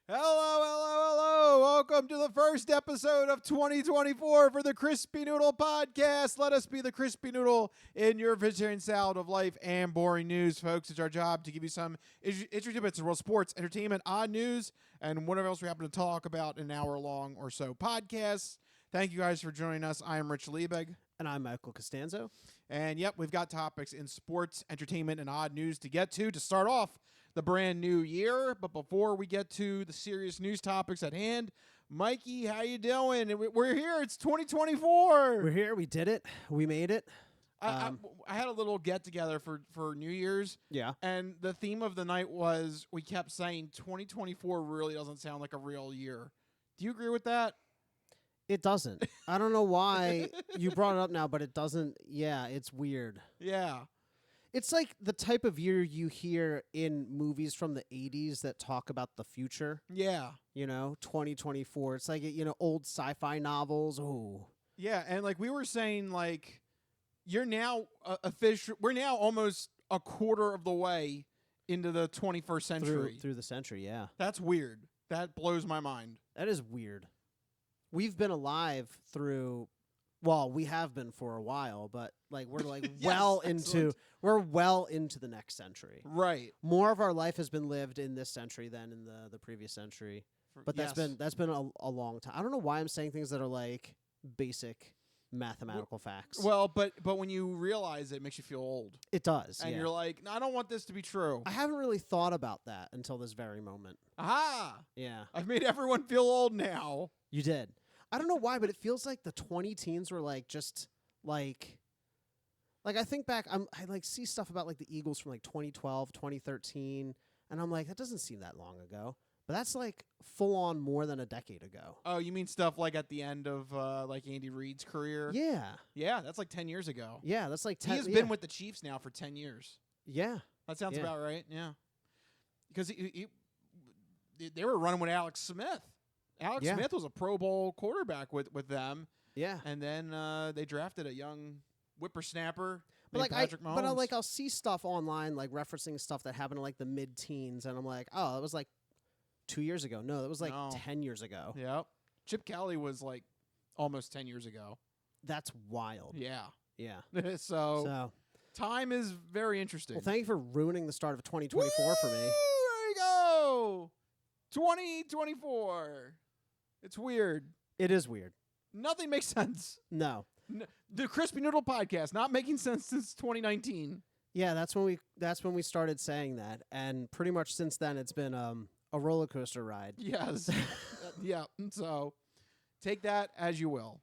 Hello. Welcome to the first episode of 2024 for the Crispy Noodle Podcast. Let us be the Crispy Noodle in your vegetarian salad of life and boring news, folks. It's our job to give you some interesting bits of world sports, entertainment, odd news, and whatever else we happen to talk about in an hour-long or so podcast. Thank you guys for joining us. I am Rich Liebig. And I'm Michael Costanzo. And yep, we've got topics in sports, entertainment, and odd news to get to start off the brand new year. But before we get to the serious news topics at hand, Mikey, how you doing? We're here. It's 2024. We're here. We did it. We made it. I had a little get together for New Year's. Yeah. And the theme of the night was we kept saying 2024 really doesn't sound like a real year. Do you agree with that? It doesn't. I don't know why you brought it up now, but it doesn't. Yeah, it's weird. Yeah. It's like the type of year you hear in movies from the 80s that talk about the future. Yeah. 2024. It's like, old sci-fi novels. Oh. Yeah, and like we were saying, like you're now we're now almost a quarter of the way into the 21st century. Through the century, yeah. That's weird. That blows my mind. That is weird. We've been alive through, well, we have been for a while, but like we're like yes, we're well into the next century. Right. More of our life has been lived in this century than in the previous century. But that's been a long time. I don't know why I'm saying things that are like basic mathematical facts. Well, but when you realize it makes you feel old. It does. And you're like, no, I don't want this to be true. I haven't really thought about that until this very moment. Aha! Yeah. I've made everyone feel old now. You did. I don't know why, but it feels like the 20 teens were like just like I think back, I like see stuff about like the Eagles from like 2012, 2013, and I'm like, that doesn't seem that long ago. But that's like full on more than a decade ago. Oh, you mean stuff like at the end of like Andy Reid's career? Yeah. Yeah, that's like 10 years ago. Yeah, that's like 10. He has been with the Chiefs now for 10 years. Yeah. That sounds about right. Yeah. Because they were running with Alex Smith. Alex Smith was a Pro Bowl quarterback with them. Yeah. And then they drafted a young whippersnapper but named Patrick Mahomes. But I'll see stuff online like referencing stuff that happened in like the mid-teens, and I'm like, oh, it was like 2 years ago. No, that was like 10 years ago. Yep. Chip Kelly was like almost 10 years ago. That's wild. Yeah. Yeah. So time is very interesting. Well, thank you for ruining the start of 2024 for me. There you go. 2024. It's weird. It is weird. Nothing makes sense. No. The Crispy Noodle Podcast not making sense since 2019. Yeah, that's when we started saying that, and pretty much since then it's been a roller coaster ride. Yes. Yeah. So take that as you will.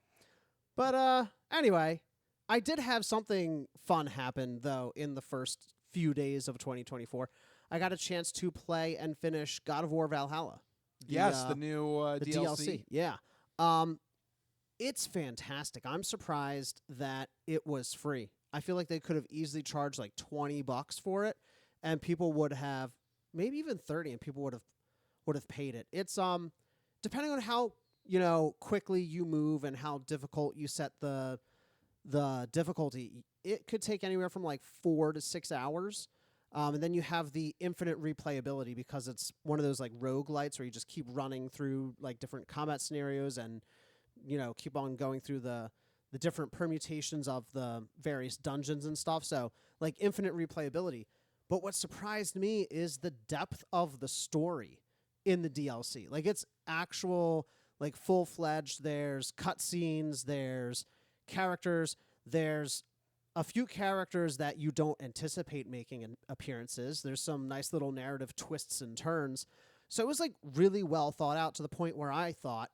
But anyway, I did have something fun happen though in the first few days of 2024. I got a chance to play and finish God of War Valhalla. The new the DLC. Yeah. It's fantastic. I'm surprised that it was free. I feel like they could have easily charged like $20 for it, and people would have maybe even 30, and people would have paid it. It's depending on how quickly you move and how difficult you set the difficulty, it could take anywhere from like 4 to 6 hours. And then you have the infinite replayability because it's one of those like roguelites where you just keep running through like different combat scenarios and keep on going through the different permutations of the various dungeons and stuff. So like infinite replayability. But what surprised me is the depth of the story in the DLC. Like it's actual like full-fledged. There's cutscenes, there's characters, there's a few characters that you don't anticipate making appearances. There's some nice little narrative twists and turns. So it was like really well thought out to the point where I thought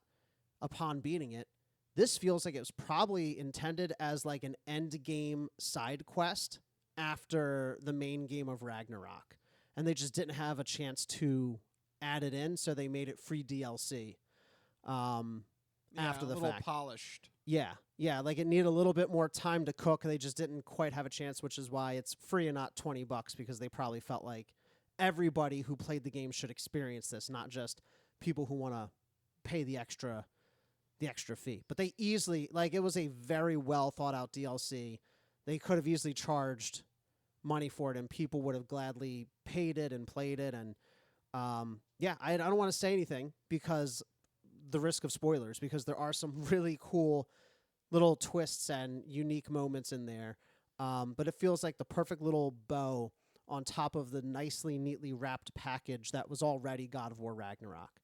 upon beating it, this feels like it was probably intended as like an end game side quest after the main game of Ragnarok. And they just didn't have a chance to add it in, so they made it free DLC after the fact. A little polished. Yeah, like it needed a little bit more time to cook. They just didn't quite have a chance, which is why it's free and not $20 because they probably felt like everybody who played the game should experience this, not just people who want to pay the extra fee. But they easily, like, it was a very well thought out DLC. They could have easily charged money for it, and people would have gladly paid it and played it. And Yeah, I don't want to say anything because the risk of spoilers, because there are some really cool little twists and unique moments in there. But it feels like the perfect little bow on top of the nicely, neatly wrapped package that was already God of War Ragnarok.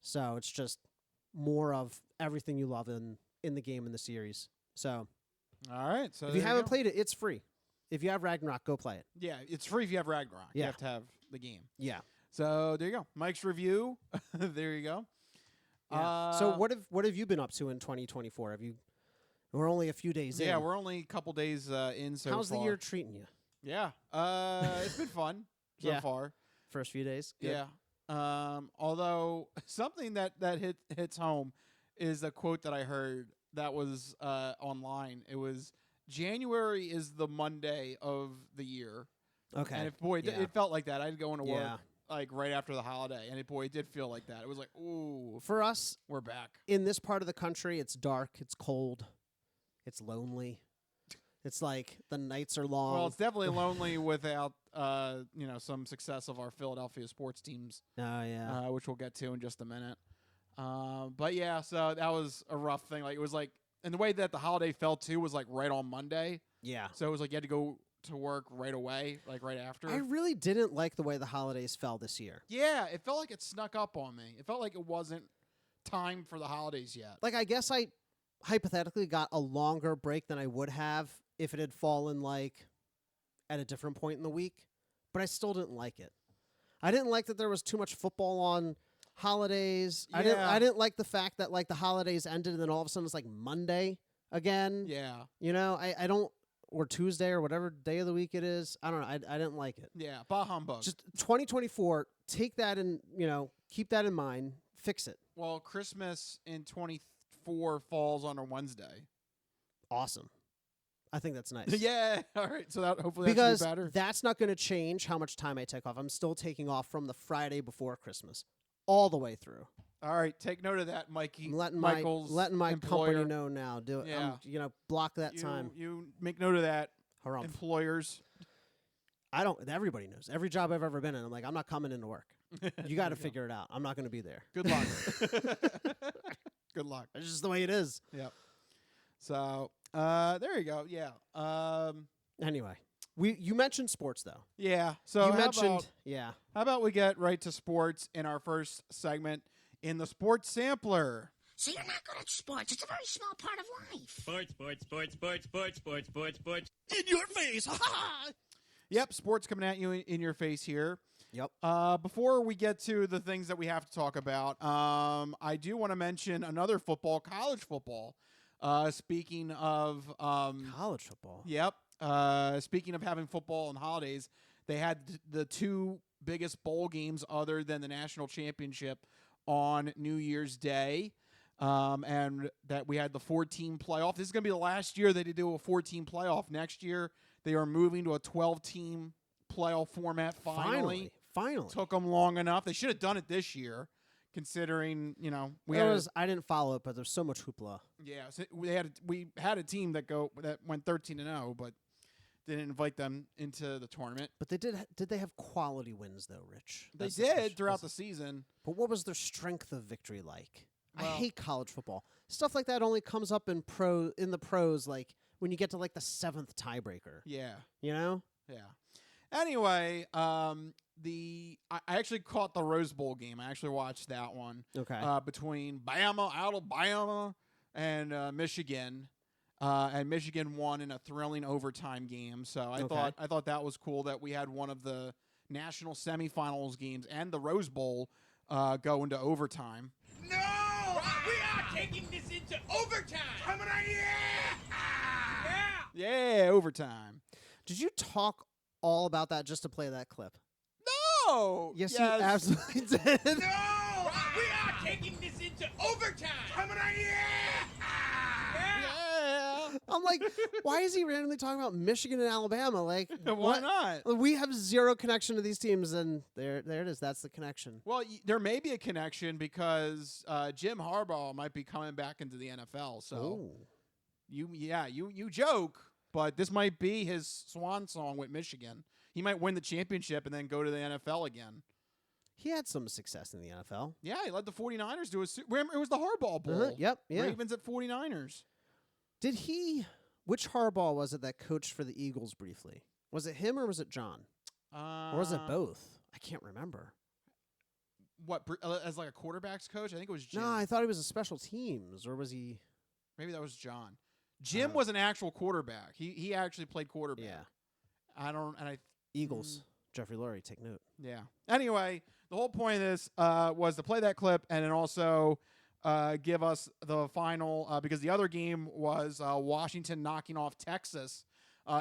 So it's just more of everything you love in the game and the series. So All right. So if you haven't played it, it's free. If you have Ragnarok, go play it. Yeah, it's free if you have Ragnarok. You Yeah. have to have the game. Yeah. So there you go. Mike's review. There you go. Yeah. So what have you been up to in 2024? We're only a few days in. Yeah, we're only a couple days in so How's far. the year treating you? Yeah. It's been fun so Yeah. far. First few days? Good. Yeah. Although something that hits home is a quote that I heard that was online. It was January is the Monday of the year. Okay. And it felt like that. I'd go into work Yeah. like right after the holiday, and it did feel like that. It was like, ooh, For us, we're back. in this part of the country, it's dark, it's cold, it's lonely. It's like the nights are long. Well, it's definitely lonely without some success of our Philadelphia sports teams, Oh, yeah. which we'll get to in just a minute. But yeah, so that was a rough thing. Like it was like, and the way that the holiday fell too was like right on Monday. Yeah. So it was like you had to go to work right away, like right after. I really didn't like the way the holidays fell this year. Yeah, it felt like it snuck up on me. It felt like it wasn't time for the holidays yet. Like, I guess I hypothetically got a longer break than I would have if it had fallen, like, at a different point in the week. But I still didn't like it. I didn't like that there was too much football on holidays. Yeah. I didn't like the fact that, like, the holidays ended and then all of a sudden it's, like, Monday again. Yeah. You know, I don't... Or Tuesday or whatever day of the week it is. I don't know. I didn't like it. Yeah. Bah humbug. Just 2024, take that and, keep that in mind. Fix it. Well, Christmas in 24 falls on a Wednesday. Awesome. I think that's nice. Yeah. All right. So that hopefully Because that's better. that's not going to change how much time I take off. I'm still taking off from the Friday before Christmas all the way through. All right. Take note of that, Mikey. I'm letting Michael's my employer. company know now. Do it. Yeah. Block that time. You make note of that, Harumph. employers. I don't. Everybody knows. Every job I've ever been in, I'm like, I'm not coming into work. You got to figure it out. I'm not going to be there. Good luck. Good luck. It's just the way it is. Yep. So there you go. Yeah. Anyway, you mentioned sports though. Yeah. So You how mentioned how about we get right to sports in our first segment in the sports sampler. So you're not good at sports. It's a very small part of life. Sports. In your face. Ha ha! Yep, sports coming at you in your face here. Yep. Before we get to the things that we have to talk about, I do want to mention another football, college football. Speaking of College football. Yep. Speaking of having football on holidays, they had the two biggest bowl games other than the national championship on New Year's Day. And that we had the 4-team playoff. This is going to be the last year that they do a 4-team playoff. Next year, they are moving to a 12-team playoff format finally. Finally. Took them long enough. They should have done it this year, considering, I didn't follow it, but there's so much hoopla. Yeah, so we had a team that went 13-0, but didn't invite them into the tournament. But they did they have quality wins though, Rich? They did throughout the season. But what was their strength of victory like? I Well- hate college football. Stuff like that only comes up in the pros, like when you get to like the 7th tiebreaker. Yeah, You know? yeah. Anyway, I actually caught the Rose Bowl game. I actually watched that one. Okay. Between Alabama, and Michigan. And Michigan won in a thrilling overtime game. So I thought that was cool that we had one of the national semifinals games and the Rose Bowl go into overtime. No! We are taking this into overtime! Coming on, yeah! Yeah, overtime. Did you talk all about that just to play that clip? No! Yes. You absolutely did. No! We are taking this into overtime! Coming on, yeah! Yeah. I'm like, why is he randomly talking about Michigan and Alabama? Like, Why what? not? We have zero connection to these teams, and there it is. That's the connection. Well, there may be a connection because Jim Harbaugh might be coming back into the NFL. So you joke, but this might be his swan song with Michigan. He might win the championship and then go to the NFL again. He had some success in the NFL. Yeah, he led the 49ers to remember, it was the Harbaugh Bowl. Yep, yeah. Ravens at 49ers. Did he... Which Harbaugh was it that coached for the Eagles briefly? Was it him or was it John? Or was it both? I can't remember. What, as like a quarterback's coach? I think it was Jim. No, I thought he was a special teams, or was he? Maybe that was John. Jim was an actual quarterback. He actually played quarterback. Yeah. Eagles. Jeffrey Lurie, take note. Yeah. Anyway, the whole point of this was to play that clip and then also give us the final because the other game was Washington knocking off Texas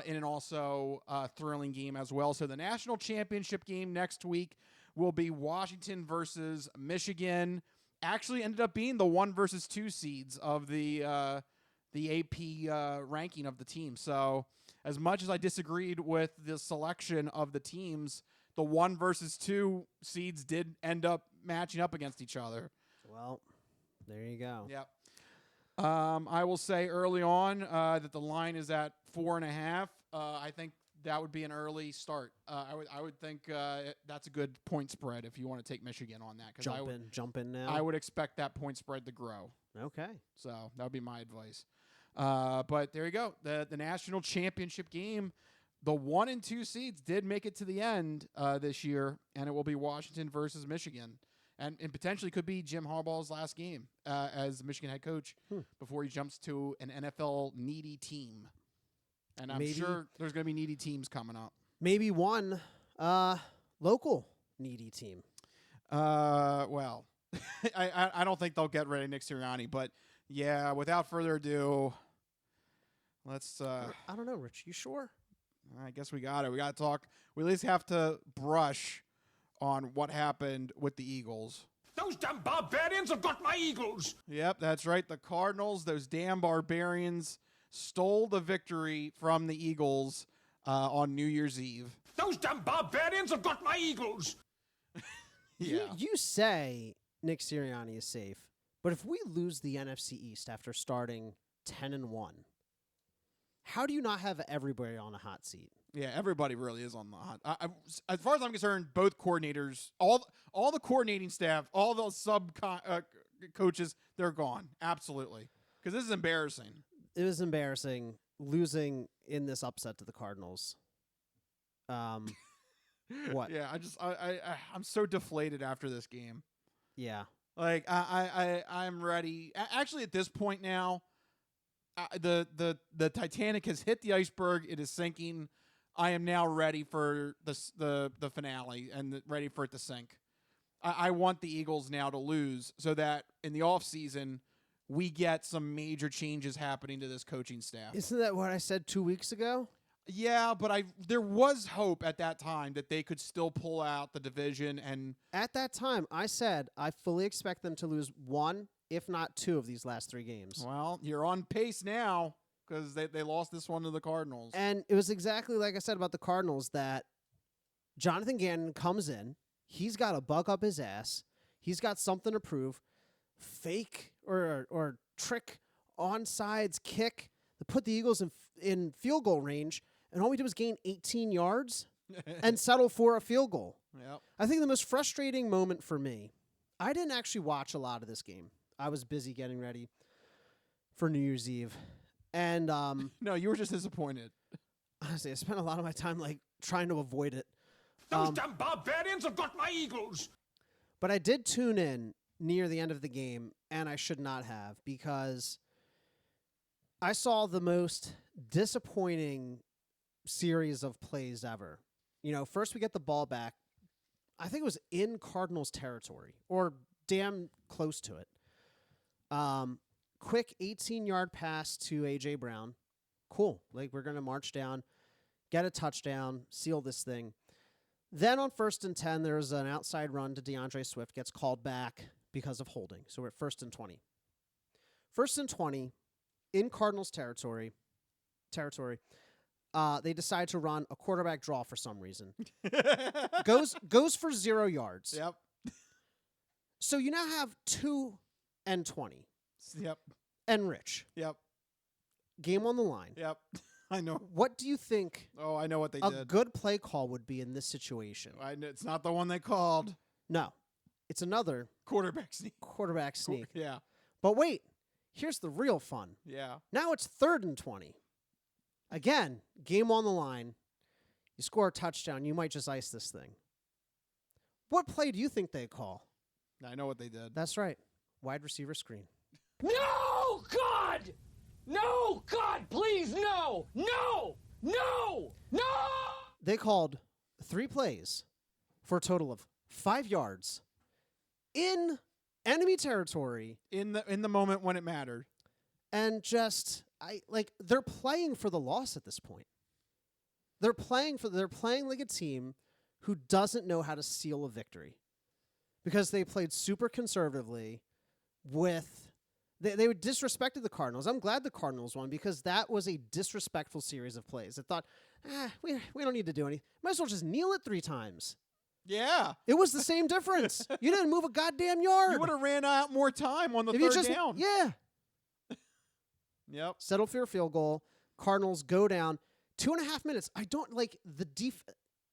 in an also thrilling game as well. So the national championship game next week will be Washington versus Michigan. Actually ended up being the 1 versus 2 seeds of the AP ranking of the team. So as much as I disagreed with the selection of the teams, the 1 versus 2 seeds did end up matching up against each other. Well, there you go. Yep. I will say early on that the line is at 4.5. I think that would be an early start. I would think that's a good point spread if you want to take Michigan on that. Jump in now. I would expect that point spread to grow. Okay. So that would be my advice. But there you go. The national championship game, the 1 and 2 seeds did make it to the end this year, and it will be Washington versus Michigan. And potentially could be Jim Harbaugh's last game as the Michigan head coach before he jumps to an NFL needy team. And I'm sure there's going to be needy teams coming up. Maybe one local needy team. Well, I don't think they'll get rid of Nick Sirianni, but yeah, without further ado, let's. I don't know, Rich. You sure? I guess we got it. We got to talk. We at least have to brush on what happened with the Eagles. Those damn barbarians have got my Eagles. Yep, that's right. The Cardinals, those damn barbarians, stole the victory from the Eagles on New Year's Eve. Those damn barbarians have got my Eagles. Yeah. You say Nick Sirianni is safe, but if we lose the NFC East after starting 10-1, how do you not have everybody on a hot seat? Yeah, everybody really is on the hot. As far as I'm concerned, both coordinators, all the coordinating staff, all the sub coaches, they're gone. Absolutely. Because this is embarrassing. It was embarrassing losing in this upset to the Cardinals. What? Yeah, I'm so deflated after this game. Yeah. Like I'm ready. Actually, at this point now, the Titanic has hit the iceberg. It is sinking. I am now ready for the finale and ready for it to sink. I want the Eagles now to lose so that in the offseason we get some major changes happening to this coaching staff. Isn't that what I said 2 weeks ago? Yeah, but there was hope at that time that they could still pull out the division. And at that time, I said I fully expect them to lose 1, if not 2 of these last 3 games. Well, you're on pace now because they lost this one to the Cardinals. And it was exactly like I said about the Cardinals that Jonathan Gannon comes in. He's got a bug up his ass. He's got something to prove. Fake or trick onside kick to put the Eagles in field goal range. And all we did was gain 18 yards and settle for a field goal. Yep. I think the most frustrating moment for me, I didn't actually watch a lot of this game. I was busy getting ready for New Year's Eve. And no, you were just disappointed. Honestly, I spent a lot of my time trying to avoid it. Those damn barbarians have got my Eagles. But I did tune in near the end of the game, and I should not have, because I saw the most disappointing series of plays ever. You know, first we get the ball back. I think it was in Cardinals territory or damn close to it. Quick 18-yard pass to A.J. Brown. Cool. Like, we're going to march down, get a touchdown, seal this thing. Then on 1st and 10, there's an outside run to DeAndre Swift, gets called back because of holding. So we're at 1st and 20. 1st and 20 in Cardinals territory. They decide to run a quarterback draw for some reason. goes for 0 yards. Yep. So you now have 2 and 20. Yep. And Rich. Yep. Game on the line. Yep. I know. What do you think Oh, I know what they a did. good play call would be in this situation? It's not the one they called. No. It's another Quarterback sneak. quarterback sneak. Yeah. But wait, here's the real fun. Yeah. Now it's 3rd and 20. Again, game on the line. You score a touchdown, you might just ice this thing. What play do you think they call? I know what they did. That's right. Wide receiver screen. No, God! No, God, please, no! No! No! No! They called 3 plays for a total of 5 yards in enemy territory, In the moment when it mattered. and just they're playing for the loss at this point. They're playing like a team who doesn't know how to seal a victory because they played super conservatively with they disrespected the Cardinals. I'm glad the Cardinals won because that was a disrespectful series of plays. I thought, we don't need to do anything. Might as well just kneel it 3 times. Yeah. It was the same difference. You didn't move a goddamn yard. You would have ran out more time on the If third you just, down. Yeah. Yep. Settle for a field goal. Cardinals go down 2.5 minutes. I don't like the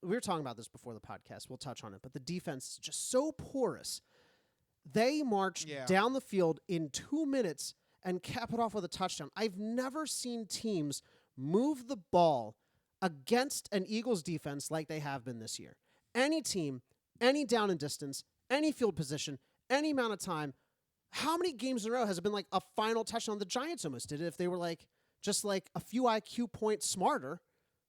we were talking about this before the podcast. We'll touch on it, but the defense is just so porous. They marched down the field in 2 minutes and cap it off with a touchdown. I've never seen teams move the ball against an Eagles defense like they have been this year. Any team, any down and distance, any field position, any amount of time. How many games in a row has it been like a final touchdown? The Giants almost did it. If they were just a few IQ points smarter,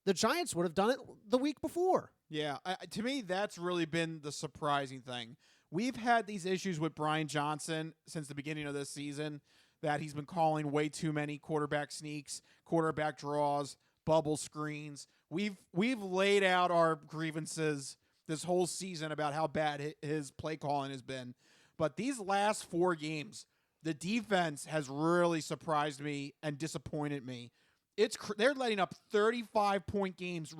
the Giants would have done it the week before. Yeah. To me, that's really been the surprising thing. We've had these issues with Brian Johnson since the beginning of this season that he's been calling way too many quarterback sneaks, quarterback draws, bubble screens. We've laid out our grievances this whole season about how bad his play calling has been. But these last 4 games, the defense has really surprised me and disappointed me. They're letting up 35-point games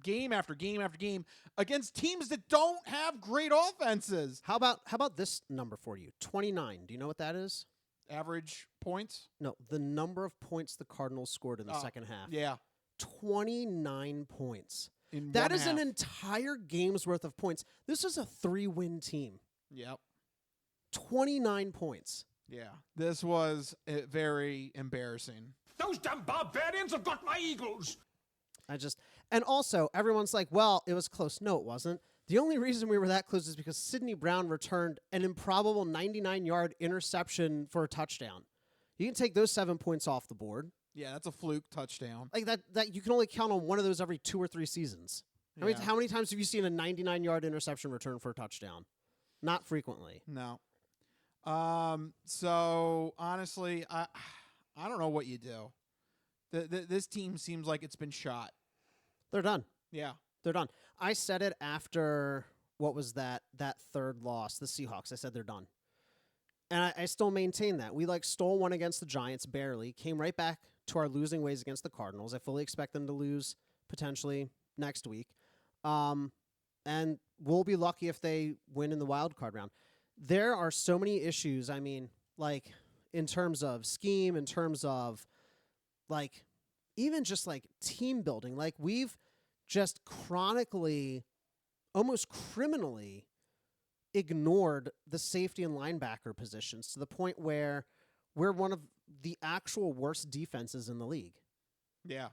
game after game after game against teams that don't have great offenses. How about this number for you? 29. Do you know what that is? Average points? No, the number of points the Cardinals scored in the second half. Yeah. 29 points. In that one is an half. entire game's worth of points. This is a 3-win team. Yep. 29 points. Yeah. This was very embarrassing. Those damn barbarians have got my eagles! And also, everyone's like, well, it was close. No, it wasn't. The only reason we were that close is because Sidney Brown returned an improbable 99-yard interception for a touchdown. You can take those 7 points off the board. Yeah, that's a fluke touchdown. Like that you can only count on one of those every 2 or 3 seasons. Yeah. How many times have you seen a 99-yard interception return for a touchdown? Not frequently. No. So honestly, I don't know what you do. This team seems like it's been shot. They're done. Yeah. They're done. I said it after, what was that third loss, the Seahawks. I said they're done. And I still maintain that. We stole one against the Giants, barely. Came right back to our losing ways against the Cardinals. I fully expect them to lose potentially next week. And we'll be lucky if they win in the wild card round. There are so many issues. I mean, in terms of scheme, in terms of even just team building. We've just chronically, almost criminally ignored the safety and linebacker positions to the point where we're one of the actual worst defenses in the league. Yeah.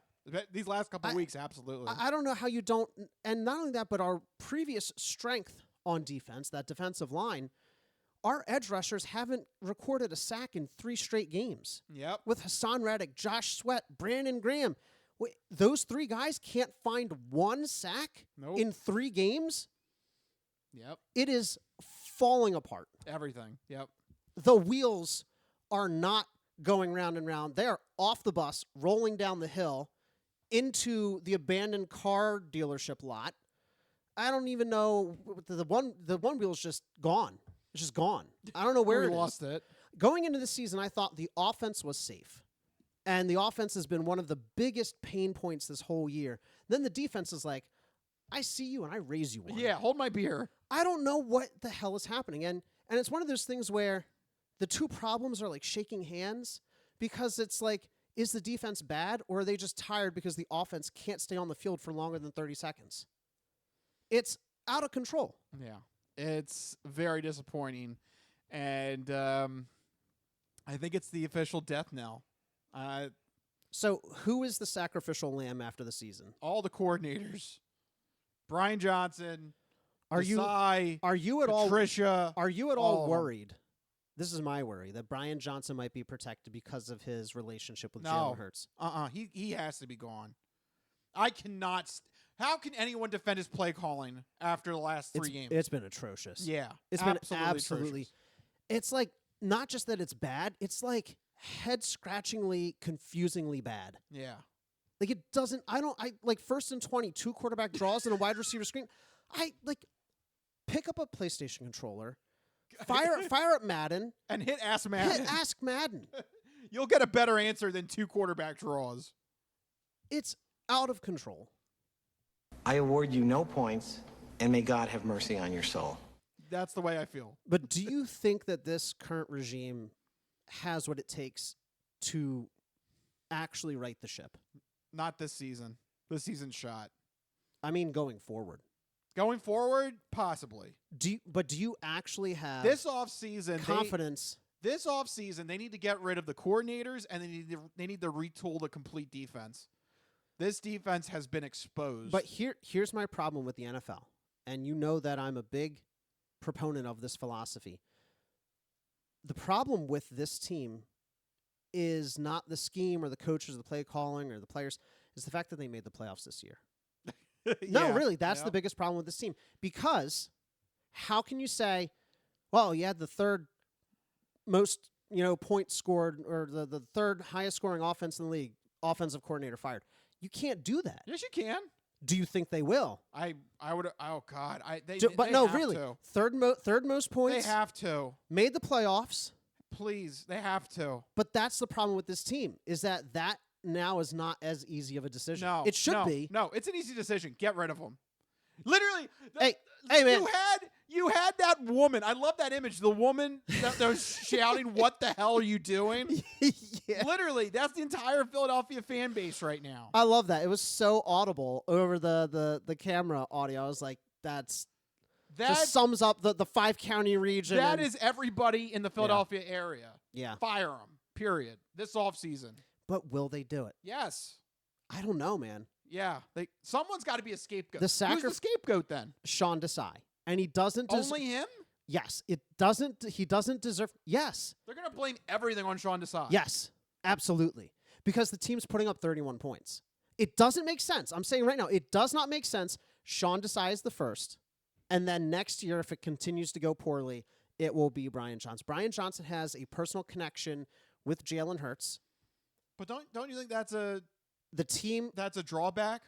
These last couple of weeks, absolutely. I don't know how you don't, and not only that, but our previous strength on defense, that defensive line, our edge rushers haven't recorded a sack in 3 straight games. Yep. With Hassan Reddick, Josh Sweat, Brandon Graham. Wait, those 3 guys can't find 1 sack in 3 games? Yep. It is falling apart. Everything. Yep. The wheels are not going round and round. They are off the bus, rolling down the hill into the abandoned car dealership lot. I don't even know. The one wheel is just gone. It's just gone. I don't know where we it lost is. it. Going into the season, I thought the offense was safe. And the offense has been one of the biggest pain points this whole year. Then the defense is like, I see you and I raise you one. Yeah, hold my beer. I don't know what the hell is happening. And it's one of those things where the 2 problems are shaking hands because it's is the defense bad or are they just tired because the offense can't stay on the field for longer than 30 seconds? It's out of control. Yeah. It's very disappointing, and I think it's the official death knell. So who is the sacrificial lamb after the season? All the coordinators, Brian Johnson, Are you Desai, at all Patricia. Are you at all all of 'em. worried? This is my worry that Brian Johnson might be protected because of his relationship with Jalen Hurts. He has to be gone. I cannot. How can anyone defend his play calling after the last 3 games? It's been atrocious. Yeah, It's been absolutely. It's like not just that it's bad. It's like head-scratchingly, confusingly bad. Yeah. Like it doesn't. I like 1st and 20, 2 quarterback draws and a wide receiver screen. I like pick up a PlayStation controller, fire up Madden, And hit Ask Madden. hit Ask Madden. You'll get a better answer than 2 quarterback draws. It's out of control. I award you no points, and may God have mercy on your soul. That's the way I feel. But do you think that this current regime has what it takes to actually right the ship? Not this season. This season's shot. I mean, going forward. Going forward, possibly. Do you actually have This offseason, confidence? This offseason, they need to get rid of the coordinators, and they need to retool the complete defense. This defense has been exposed. But here's my problem with the NFL, and you know that I'm a big proponent of this philosophy. The problem with this team is not the scheme or the coaches, the play calling, or the players. Is the fact that they made the playoffs this year. No, Yeah, really, that's yeah. the biggest problem with this team. Because how can you say, well, you had the third most points scored or the third highest scoring offense in the league, offensive coordinator fired? You can't do that. Yes, you can. Do you think they will? I would. Oh God. They No, have really. to. Third most They points. have to. Made the playoffs. Please, they have to. But that's the problem with this team is that now is not as easy of a decision. No, It should no, be. No, it's an easy decision. Get rid of them. Literally. Hey, man. You had that woman. I love that image. The woman that was shouting, "What the hell are you doing?" Yeah. Literally, that's the entire Philadelphia fan base right now. I love that. It was so audible over the camera audio. I was like, just sums up the 5-county region. That is everybody in the Philadelphia area. Yeah. Fire them. Period. This offseason. But will they do it? Yes. I don't know, man. Yeah. Someone's got to be a scapegoat. The Who's the scapegoat then? Sean Desai. And he doesn't Only him? Yes. He doesn't deserve. Yes. They're going to blame everything on Sean Desai. Yes. Absolutely. Because the team's putting up 31 points. It doesn't make sense. I'm saying right now, it does not make sense. Sean Desai is the first. And then next year, if it continues to go poorly, it will be Brian Johnson. Brian Johnson has a personal connection with Jalen Hurts. But don't you think that's a drawback?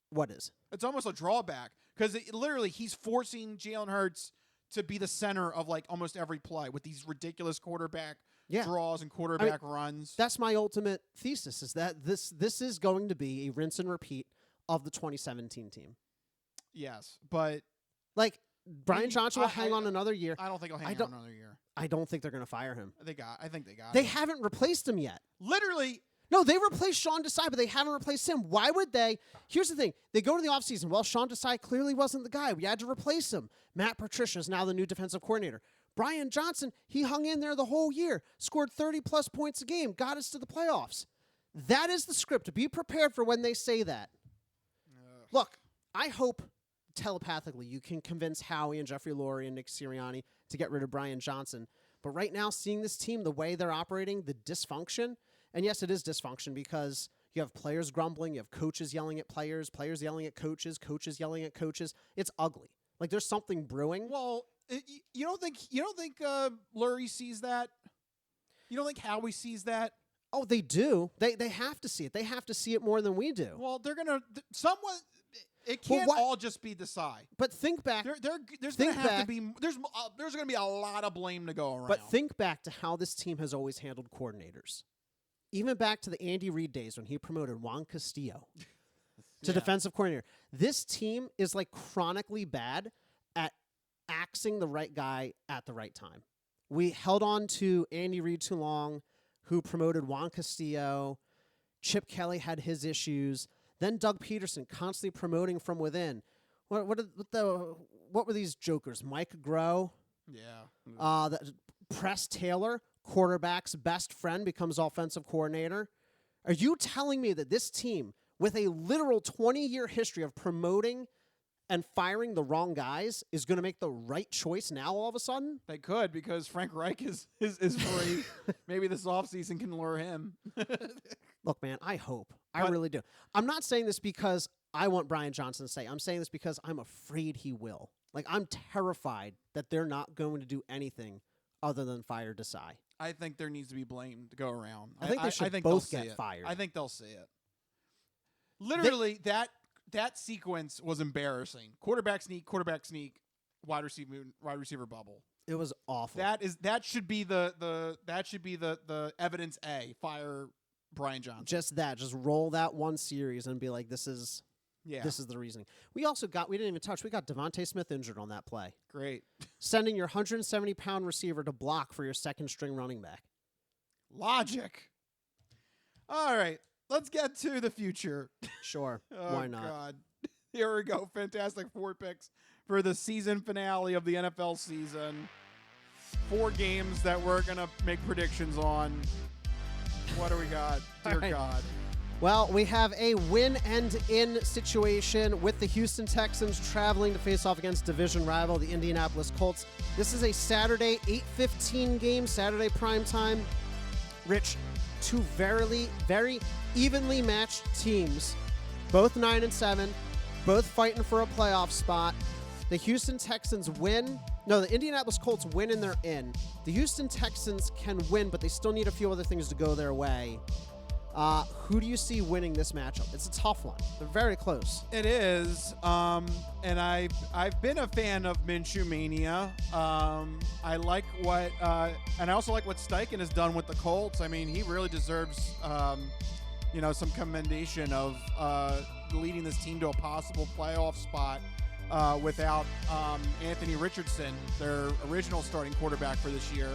What is? It's almost a drawback because literally he's forcing Jalen Hurts to be the center of like almost every play with these ridiculous quarterback draws and quarterback runs. That's my ultimate thesis is that this is going to be a rinse and repeat of the 2017 team. Yes, but like Brian Johnson will hang on another year. I don't think he'll hang on another year. I don't think they're going to fire him. I think they got They him. haven't replaced him yet. Literally. No, they replaced Sean Desai, but they haven't replaced him. Why would they? Here's the thing. They go to the offseason. Well, Sean Desai clearly wasn't the guy. We had to replace him. Matt Patricia is now the new defensive coordinator. Brian Johnson, he hung in there the whole year, scored 30-plus points a game, got us to the playoffs. That is the script. Be prepared for when they say that. Look, I hope telepathically you can convince Howie and Jeffrey Lurie and Nick Sirianni to get rid of Brian Johnson. But right now, seeing this team, the way they're operating, the dysfunction, and yes, it is dysfunction because you have players grumbling, you have coaches yelling at players, players yelling at coaches, coaches yelling at coaches. It's ugly. Like there's something brewing. Well, you don't think Lurie sees that? You don't think Howie sees that? Oh, they do. They have to see it. They have to see it more than we do. Well, they're gonna someone. It can't all just be Desai. But think back. There's going to have to be there's going to be a lot of blame to go around. But think back to how this team has always handled coordinators. Even back to the Andy Reid days when he promoted Juan Castillo to defensive coordinator. This team is like chronically bad at axing the right guy at the right time. We held on to Andy Reid too long, who promoted Juan Castillo. Chip Kelly had his issues. Then Doug Peterson constantly promoting from within. what were these jokers? Mike Groh, Yeah. Press Taylor, quarterback's best friend, becomes offensive coordinator. Are you telling me that this team, with a literal 20-year history of promoting and firing the wrong guys, is going to make the right choice now all of a sudden? They could, because Frank Reich is free. Maybe this offseason can lure him. Look, man, I hope. I really do. I'm not saying this because I want Brian Johnson to stay. I'm saying this because I'm afraid he will. Like, I'm terrified that they're not going to do anything other than fire Desai. I think there needs to be blame to go around. I think they should both get fired. I think they'll see it. Literally, that sequence was embarrassing. Quarterback sneak, wide receiver bubble. It was awful. That should be the evidence A. Fire Brian Johnson. Just roll that one series and be like, this is the reasoning. We didn't even touch. We got Devontae Smith injured on that play. Great. Sending your 170-pound receiver to block for your second string running back. Logic. All right. Let's get to the future. Sure. Oh, why not? God. Here we go. Fantastic 4 picks for the season finale of the NFL season. 4 games that we're going to make predictions on. What do we got? Dear right. God. Well, we have a win-and-in situation with the Houston Texans traveling to face off against division rival, the Indianapolis Colts. This is a Saturday 8:15 game, Saturday primetime. Rich, 2 very evenly matched teams, both 9-7, both fighting for a playoff spot. The Houston Texans win. No, the Indianapolis Colts win and they're in. The Houston Texans can win, but they still need a few other things to go their way. Who do you see winning this matchup? It's a tough one. They're very close. It is, and I've been a fan of Minshew Mania. I like what, and I also like what Steichen has done with the Colts. I mean, he really deserves, some commendation of leading this team to a possible playoff spot without Anthony Richardson, their original starting quarterback for this year.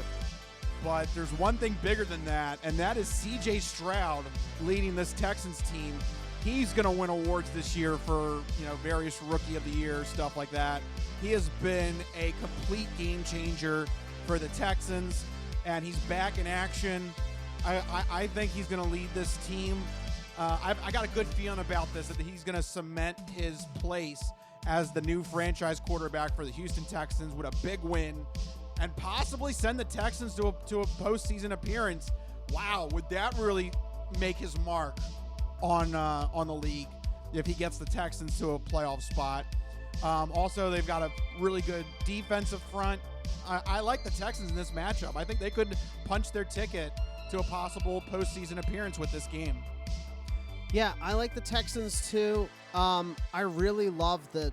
But there's one thing bigger than that, and that is C.J. Stroud leading this Texans team. He's going to win awards this year for, various Rookie of the Year, stuff like that. He has been a complete game changer for the Texans, and he's back in action. I think he's going to lead this team. I got a good feeling about this, that he's going to cement his place as the new franchise quarterback for the Houston Texans with a big win, and possibly send the Texans to a postseason appearance. Wow, would that really make his mark on the league if he gets the Texans to a playoff spot? Also, they've got a really good defensive front. I like the Texans in this matchup. I think they could punch their ticket to a possible postseason appearance with this game. Yeah, I like the Texans too. I really love the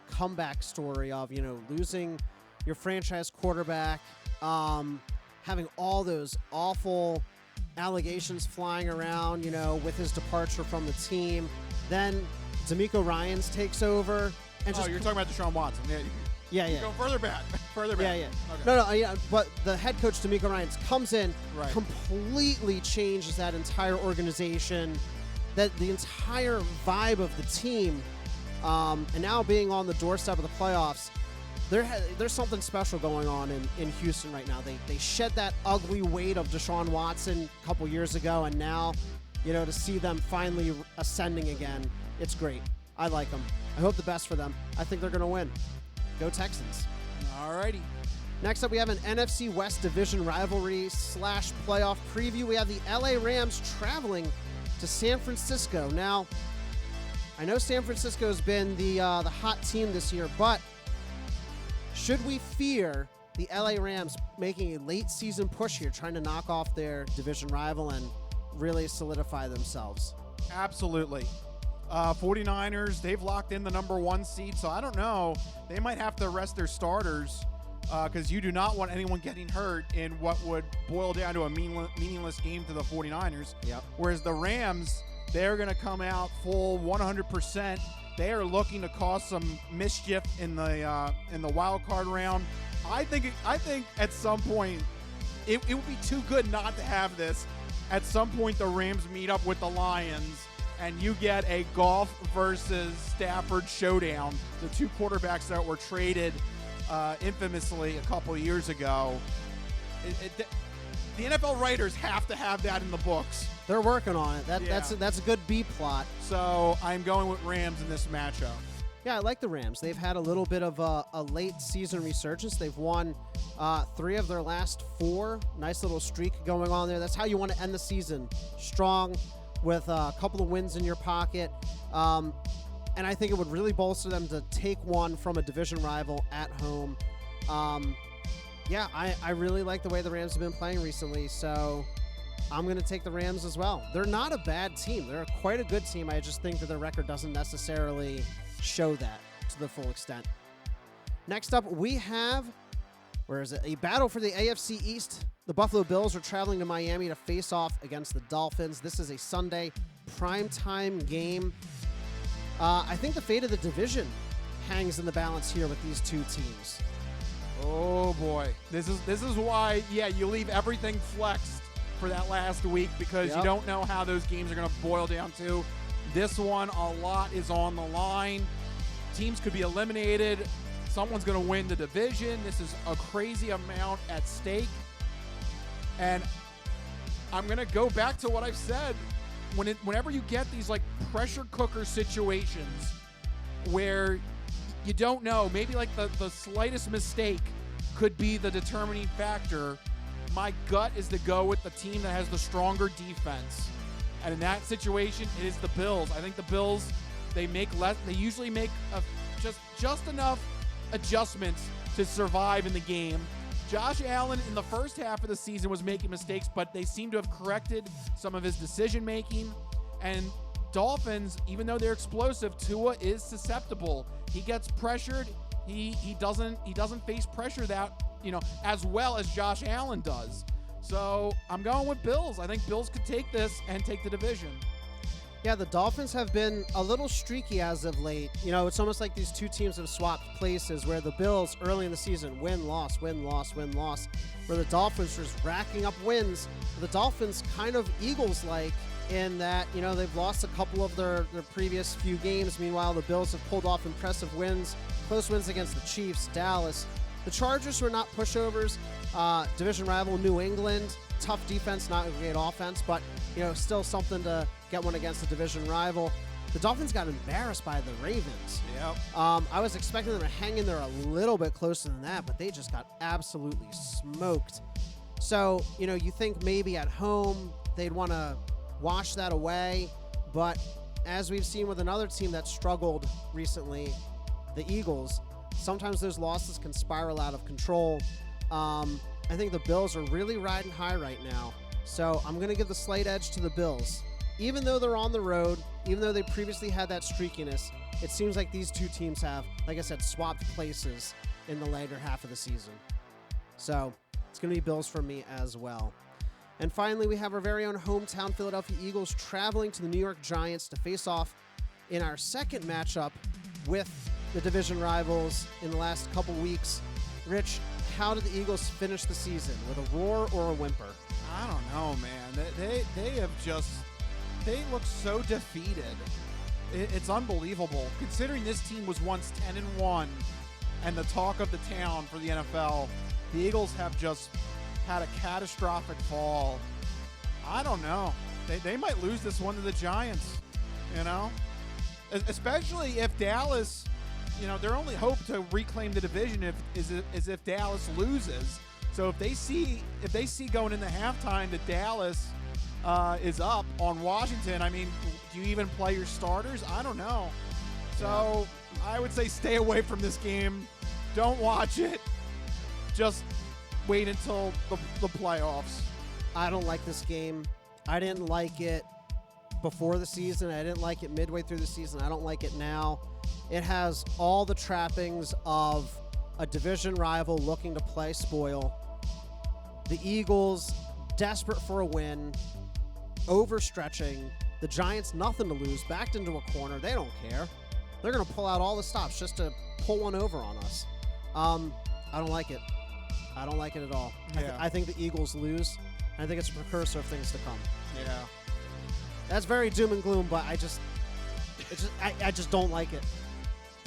comeback story of, losing your franchise quarterback, having all those awful allegations flying around, with his departure from the team. Then DeMeco Ryans takes over. And you're talking about Deshaun Watson. Yeah. Go further back. Yeah. Okay. No. But the head coach, DeMeco Ryans, comes in, right, completely changes that entire organization, that the entire vibe of the team, and now being on the doorstep of the playoffs. There's something special going on in Houston right now. They shed that ugly weight of Deshaun Watson a couple years ago, and now, to see them finally ascending again, it's great. I like them. I hope the best for them. I think they're going to win. Go Texans. All righty. Next up, we have an NFC West division rivalry / playoff preview. We have the LA Rams traveling to San Francisco. Now, I know San Francisco has been the hot team this year, but should we fear the LA Rams making a late season push here, trying to knock off their division rival and really solidify themselves? Absolutely. 49ers, they've locked in the number 1 seed, so I don't know. They might have to rest their starters because you do not want anyone getting hurt in what would boil down to a meaningless game to the 49ers. Yep. Whereas the Rams, they're going to come out full 100%. They are looking to cause some mischief in the wild card round. I think at some point it would be too good not to have this. At some point, the Rams meet up with the Lions and you get a Goff versus Stafford showdown, the two quarterbacks that were traded infamously a couple of years ago. The NFL writers have to have that in the books. They're working on it. That's a good B plot. So I'm going with Rams in this matchup. Yeah, I like the Rams. They've had a little bit of a late season resurgence. They've won 3 of their last 4. Nice little streak going on there. That's how you want to end the season, strong, with a couple of wins in your pocket. And I think it would really bolster them to take one from a division rival at home. I really like the way the Rams have been playing recently, so I'm going to take the Rams as well. They're not a bad team. They're quite a good team. I just think that their record doesn't necessarily show that to the full extent. Next up, we have, a battle for the AFC East. The Buffalo Bills are traveling to Miami to face off against the Dolphins. This is a Sunday primetime game. I think the fate of the division hangs in the balance here with these two teams. Oh boy, this is why you leave everything flexed for that last week, because you don't know how those games are going to boil down to. This one, a lot is on the line. Teams could be eliminated. Someone's going to win the division. This is a crazy amount at stake. And I'm going to go back to what I've said. Whenever you get these like pressure cooker situations where you don't know, maybe like the slightest mistake could be the determining factor, my gut is to go with the team that has the stronger defense. And in that situation, it is the Bills. I think the Bills, they usually make just enough adjustments to survive in the game. Josh Allen in the first half of the season was making mistakes, but they seem to have corrected some of his decision making. And Dolphins, even though they're explosive, Tua is susceptible. He gets pressured. He doesn't face pressure that, as well as Josh Allen does. So I'm going with Bills. I think Bills could take this and take the division. Yeah, the Dolphins have been a little streaky as of late. It's almost like these two teams have swapped places, where the Bills early in the season win, loss, win, loss, win, loss, where the Dolphins are just racking up wins. The Dolphins kind of Eagles-like in that, they've lost a couple of their previous few games. Meanwhile, the Bills have pulled off impressive wins, close wins against the Chiefs, Dallas. The Chargers were not pushovers. Division rival New England, tough defense, not a great offense, but still something to get one against a division rival. The Dolphins got embarrassed by the Ravens. Yep. I was expecting them to hang in there a little bit closer than that, but they just got absolutely smoked. So, you think maybe at home they'd want to wash that away, but as we've seen with another team that struggled recently, the Eagles, sometimes those losses can spiral out of control. I think the Bills are really riding high right now, so I'm going to give the slight edge to the Bills. Even though they're on the road, even though they previously had that streakiness, it seems like these two teams have, like I said, swapped places in the later half of the season. So it's going to be Bills for me as well. And finally, we have our very own hometown Philadelphia Eagles traveling to the New York Giants to face off in our second matchup with the division rivals in the last couple weeks. Rich, how did the Eagles finish the season? With a roar or a whimper? I don't know, man. They look so defeated. It's unbelievable. Considering this team was once 10-1 and the talk of the town for the NFL, the Eagles have just had a catastrophic fall. I don't know. They might lose this one to the Giants, especially if Dallas, their only hope to reclaim the division is if Dallas loses. So if they see going into halftime that Dallas is up on Washington, do you even play your starters? I don't know. So I would say stay away from this game. Don't watch it. Just wait until the playoffs. I don't like this game. I didn't like it before the season. I didn't like it midway through the season. I don't like it now. It has all the trappings of a division rival looking to play spoil. The Eagles desperate for a win, overstretching. The Giants nothing to lose, backed into a corner. They don't care. They're going to pull out all the stops just to pull one over on us. I don't like it. I don't like it at all. Yeah. I think the Eagles lose. I think it's a precursor of things to come. Yeah. That's very doom and gloom, but I just don't like it.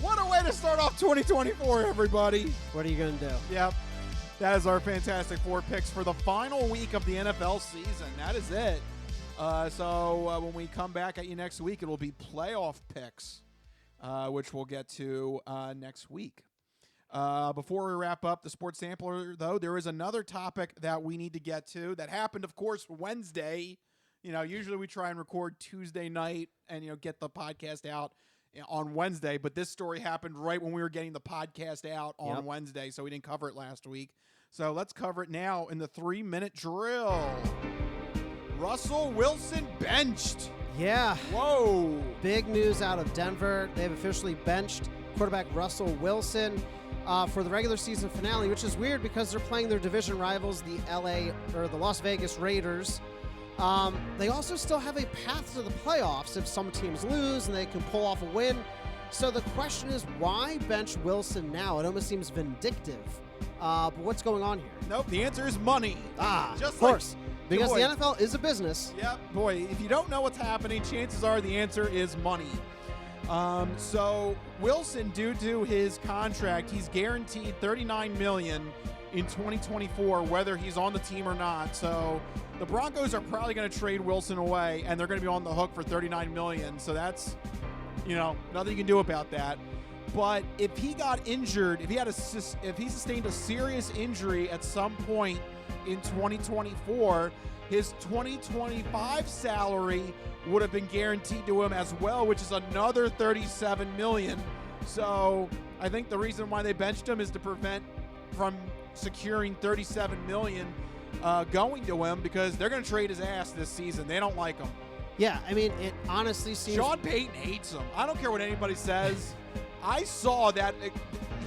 What a way to start off 2024, everybody. What are you going to do? Yep. That is our Fantastic Four picks for the final week of the NFL season. That is it. So when we come back at you next week, it will be playoff picks, which we'll get to next week. Before we wrap up the Sports Sampler, though, there is another topic that we need to get to that happened, of course, Wednesday. Usually we try and record Tuesday night and, get the podcast out on Wednesday, but this story happened right when we were getting the podcast out on Wednesday, so we didn't cover it last week. So let's cover it now in the 3-minute drill. Russell Wilson benched. Yeah. Whoa. Big news out of Denver. They've officially benched quarterback Russell Wilson for the regular season finale, which is weird because they're playing their division rivals, the Las Vegas Raiders. They also still have a path to the playoffs if some teams lose and they can pull off a win. So the question is, why bench Wilson now? It almost seems vindictive. But what's going on here? Nope, the answer is money. Of course. Because the NFL is a business. Yep, boy, if you don't know what's happening, chances are the answer is money. So Wilson, due to his contract, he's guaranteed $39 million in 2024, whether he's on the team or not. So the Broncos are probably going to trade Wilson away, and they're going to be on the hook for $39 million. So that's, nothing you can do about that. But if he got injured, if he sustained a serious injury at some point in 2024, his 2025 salary would have been guaranteed to him as well, which is another $37 million. So I think the reason why they benched him is to prevent from securing $37 million going to him, because they're going to trade his ass this season. They don't like him. Yeah, I mean, it honestly seems... Sean Payton hates him. I don't care what anybody says. I saw that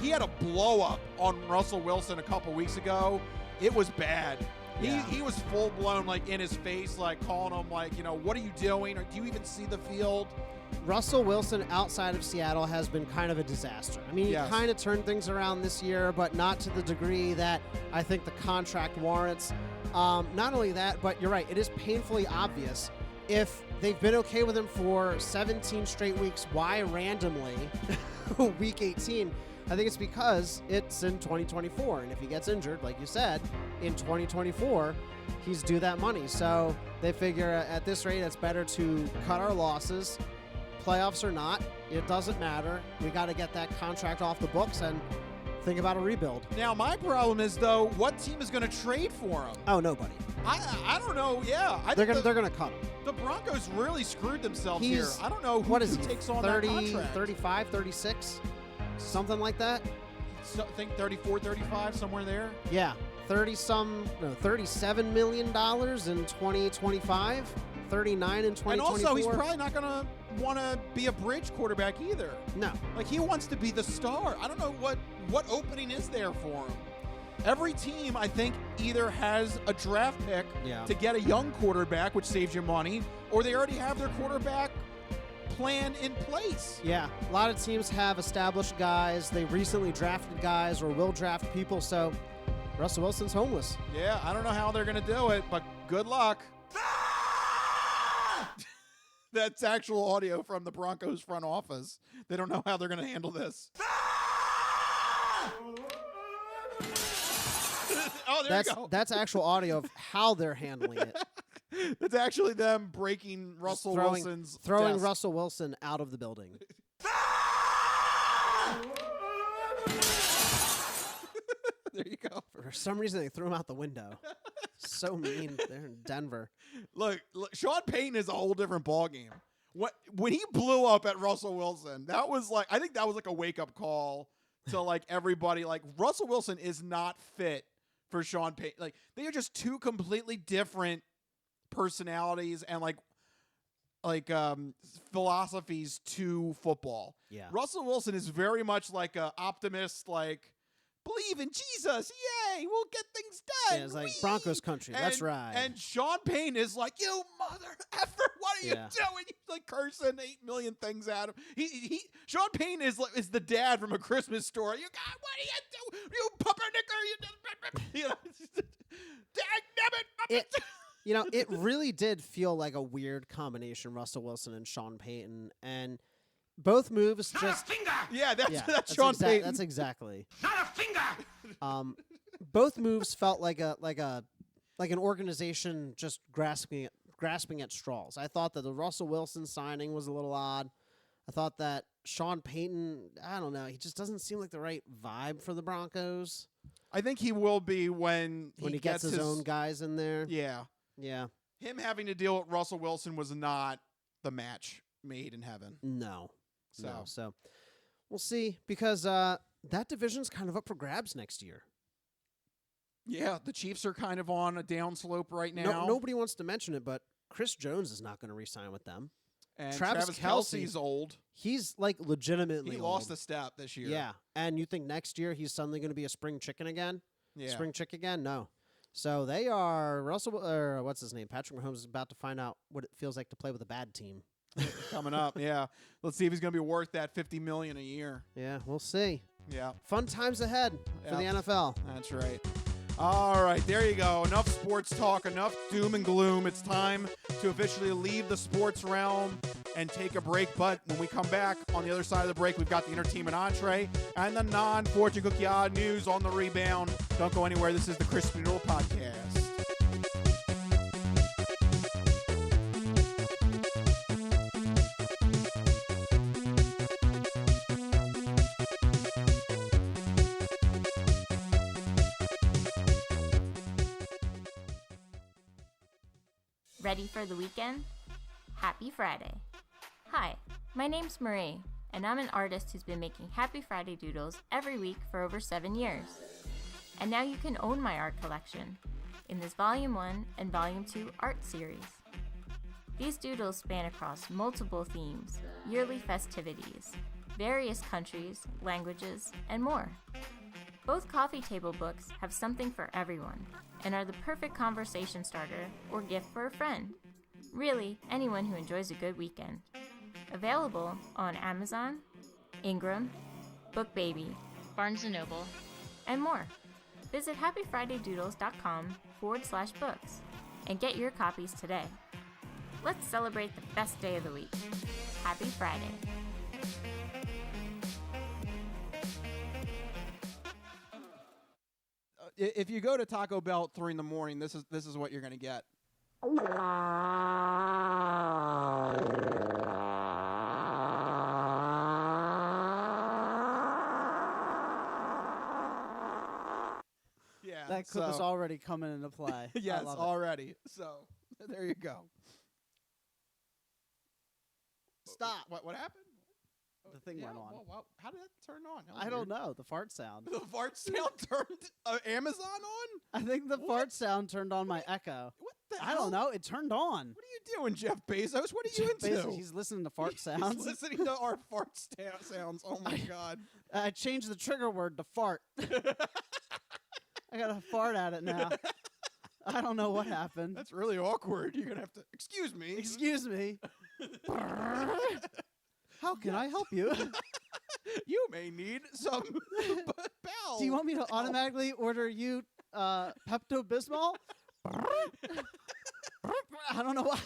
he had a blow-up on Russell Wilson a couple weeks ago. It was bad. Yeah. He was full-blown, in his face, calling him, what are you doing? Or do you even see the field? Russell Wilson outside of Seattle has been kind of a disaster. I mean, he kind of turned things around this year, but not to the degree that I think the contract warrants. Not only that, but you're right, it is painfully obvious. If they've been okay with him for 17 straight weeks, why randomly week 18? I think it's because it's in 2024, and if he gets injured, like you said, in 2024, he's due that money. So they figure at this rate, it's better to cut our losses. Playoffs or not, it doesn't matter. We got to get that contract off the books and think about a rebuild. Now, my problem is, though, what team is going to trade for him? Oh, nobody. I don't know. Yeah, they're gonna cut him. The Broncos really screwed themselves He's, here. I don't know who takes on 30, that contract. 35, 36, something like that. So, I think 34, 35, somewhere there. Yeah, $37 million in 2025, 39 in 2024. And also, he's probably not going to want to be a bridge quarterback either. No. He wants to be the star. I don't know what opening is there for him. Every team, I think, either has a draft pick to get a young quarterback, which saves you money, or they already have their quarterback plan in place. Yeah, a lot of teams have established guys. They recently drafted guys or will draft people, so Russell Wilson's homeless. Yeah, I don't know how they're going to do it, but good luck. That's actual audio from the Broncos front office. They don't know how they're going to handle this. Oh, there you go. That's actual audio of how they're handling it. That's actually them breaking Russell Wilson's throwing desk. Russell Wilson out of the building. There you go. For some reason, they threw him out the window. So mean. They're in Denver. Look, Sean Payton is a whole different ballgame. When he blew up at Russell Wilson, that was I think that was a wake-up call to everybody. Russell Wilson is not fit for Sean Payton. They are just two completely different personalities and philosophies to football. Yeah. Russell Wilson is very much like a optimist, believe in Jesus, yay, we'll get things done. Yeah, it's Broncos country, that's right. And Sean Payton is you mother effer, what are you doing? He's cursing 8 million things at him. Sean Payton is the dad from A Christmas Story. You got, what are you doing? You puppernicker, you know, dang nabbit. It really did feel like a weird combination, Russell Wilson and Sean Payton, and both moves Not just a finger! Yeah, that's yeah, that's Sean Payton. That's exactly. Not a finger! Both moves felt like an organization just grasping at straws. I thought that the Russell Wilson signing was a little odd. I thought that Sean Payton, I don't know, he just doesn't seem like the right vibe for the Broncos I think he will be when he gets his own guys in there. Yeah. Yeah. Him having to deal with Russell Wilson was not the match made in heaven. No. So, No. So we'll see, because that division's kind of up for grabs next year. yeah, the Chiefs are kind of on a downslope right now. Nobody wants to mention it, but Chris Jones is not going to re-sign with them. And Travis Travis Kelce- Kelce's old. He's like legitimately He lost a old. step this year. Yeah. And you think next year he's suddenly going to be a spring chicken again? Yeah. Spring chick again? No. So they are what's his name? Patrick Mahomes is about to find out what it feels like to play with a bad team. Coming up. Yeah. Let's see if he's going to be worth that $50 million a year. Yeah, we'll see. Yeah. Fun times ahead for the Yeah. NFL. That's right. All right, there you go. Enough sports talk, enough doom and gloom. It's time to officially leave the sports realm and take a break. But when we come back, on the other side of the break, we've got the entertainment entree and the non-fortune cookie odd news on the rebound. Don't go anywhere. This is the Crispy Noodle Podcast. Ready for the weekend? Happy Friday. Hi, my name's Marie, and I'm an artist who's been making Happy Friday doodles every week for over 7 years. And now you can own my art collection in this Volume 1 and Volume 2 art series. These doodles span across multiple themes, yearly festivities, various countries, languages, and more. Both coffee table books have something for everyone and are the perfect conversation starter or gift for a friend. Really, anyone who enjoys a good weekend. Available on Amazon, Ingram, BookBaby, Barnes & Noble, and more. Visit happyfridaydoodles.com/books and get your copies today. Let's celebrate the best day of the week. Happy Friday. If you go to Taco Bell at 3 in the morning, this is what you're going to get. Yeah, That clip is already coming into play. yes, I love it. already. So there you go. Stop. What happened? The thing went on. Well, how did that turn on? That was I don't weird. know. The fart sound. The fart sound turned Amazon on? I think the fart sound turned on my Echo. What the I hell? don't know. It turned on. What are you doing, Jeff Bezos? What are you into? Basically, he's listening to fart sounds. He's listening to our fart sounds. Oh my god. I changed the trigger word to fart. I got to fart at it now. I don't know what happened. That's really awkward. You're gonna have to. Excuse me. Excuse me. How can I help you? You may need some bowel. Do you want me to automatically order you Pepto-Bismol? I don't know why.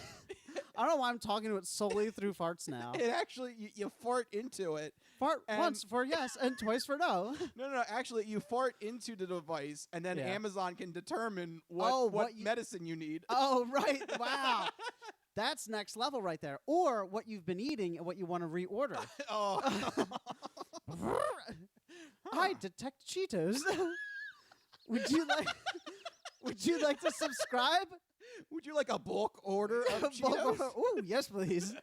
I don't know why I'm talking to it solely through farts now. It actually, you fart into it. Fart and- once for yes and twice for no. No. Actually, you fart into the device, and then Yeah. Amazon can determine Oh, what what you- medicine you need. Oh, right. Wow. That's next level right there. Or what you've been eating and what you want to reorder. Oh. I detect Cheetos. Would you like to subscribe? Would you like a bulk order of Cheetos? Ooh, yes, please.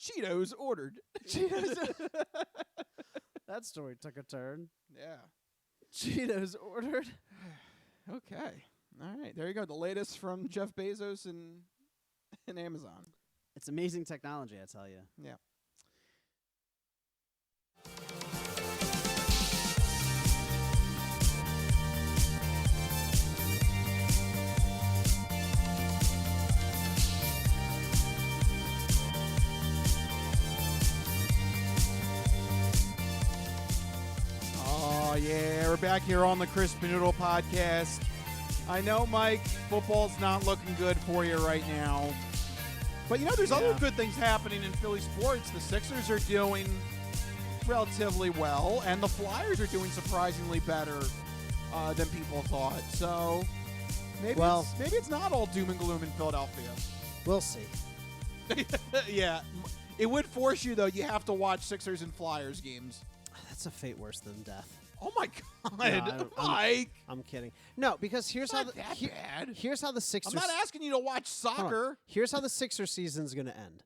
Cheetos ordered. Cheetos. That story took a turn. Yeah. Cheetos ordered. Okay. All right. There you go. The latest from Jeff Bezos and Amazon. It's amazing technology, I tell you. Yeah. Yeah, we're back here on the Crispy Noodle podcast. I know, Mike, football's not looking good for you right now. But, there's other good things happening in Philly sports. The Sixers are doing relatively well, and the Flyers are doing surprisingly better than people thought. So maybe it's not all doom and gloom in Philadelphia. We'll see. Yeah. It would force you, though. You have to watch Sixers and Flyers games. That's a fate worse than death. Oh, my God. No, Mike. I'm kidding. No, because here's how Not that bad. here's how the Sixers. I'm not asking you to watch Hold on. soccer. Here's how the Sixers season's going to end.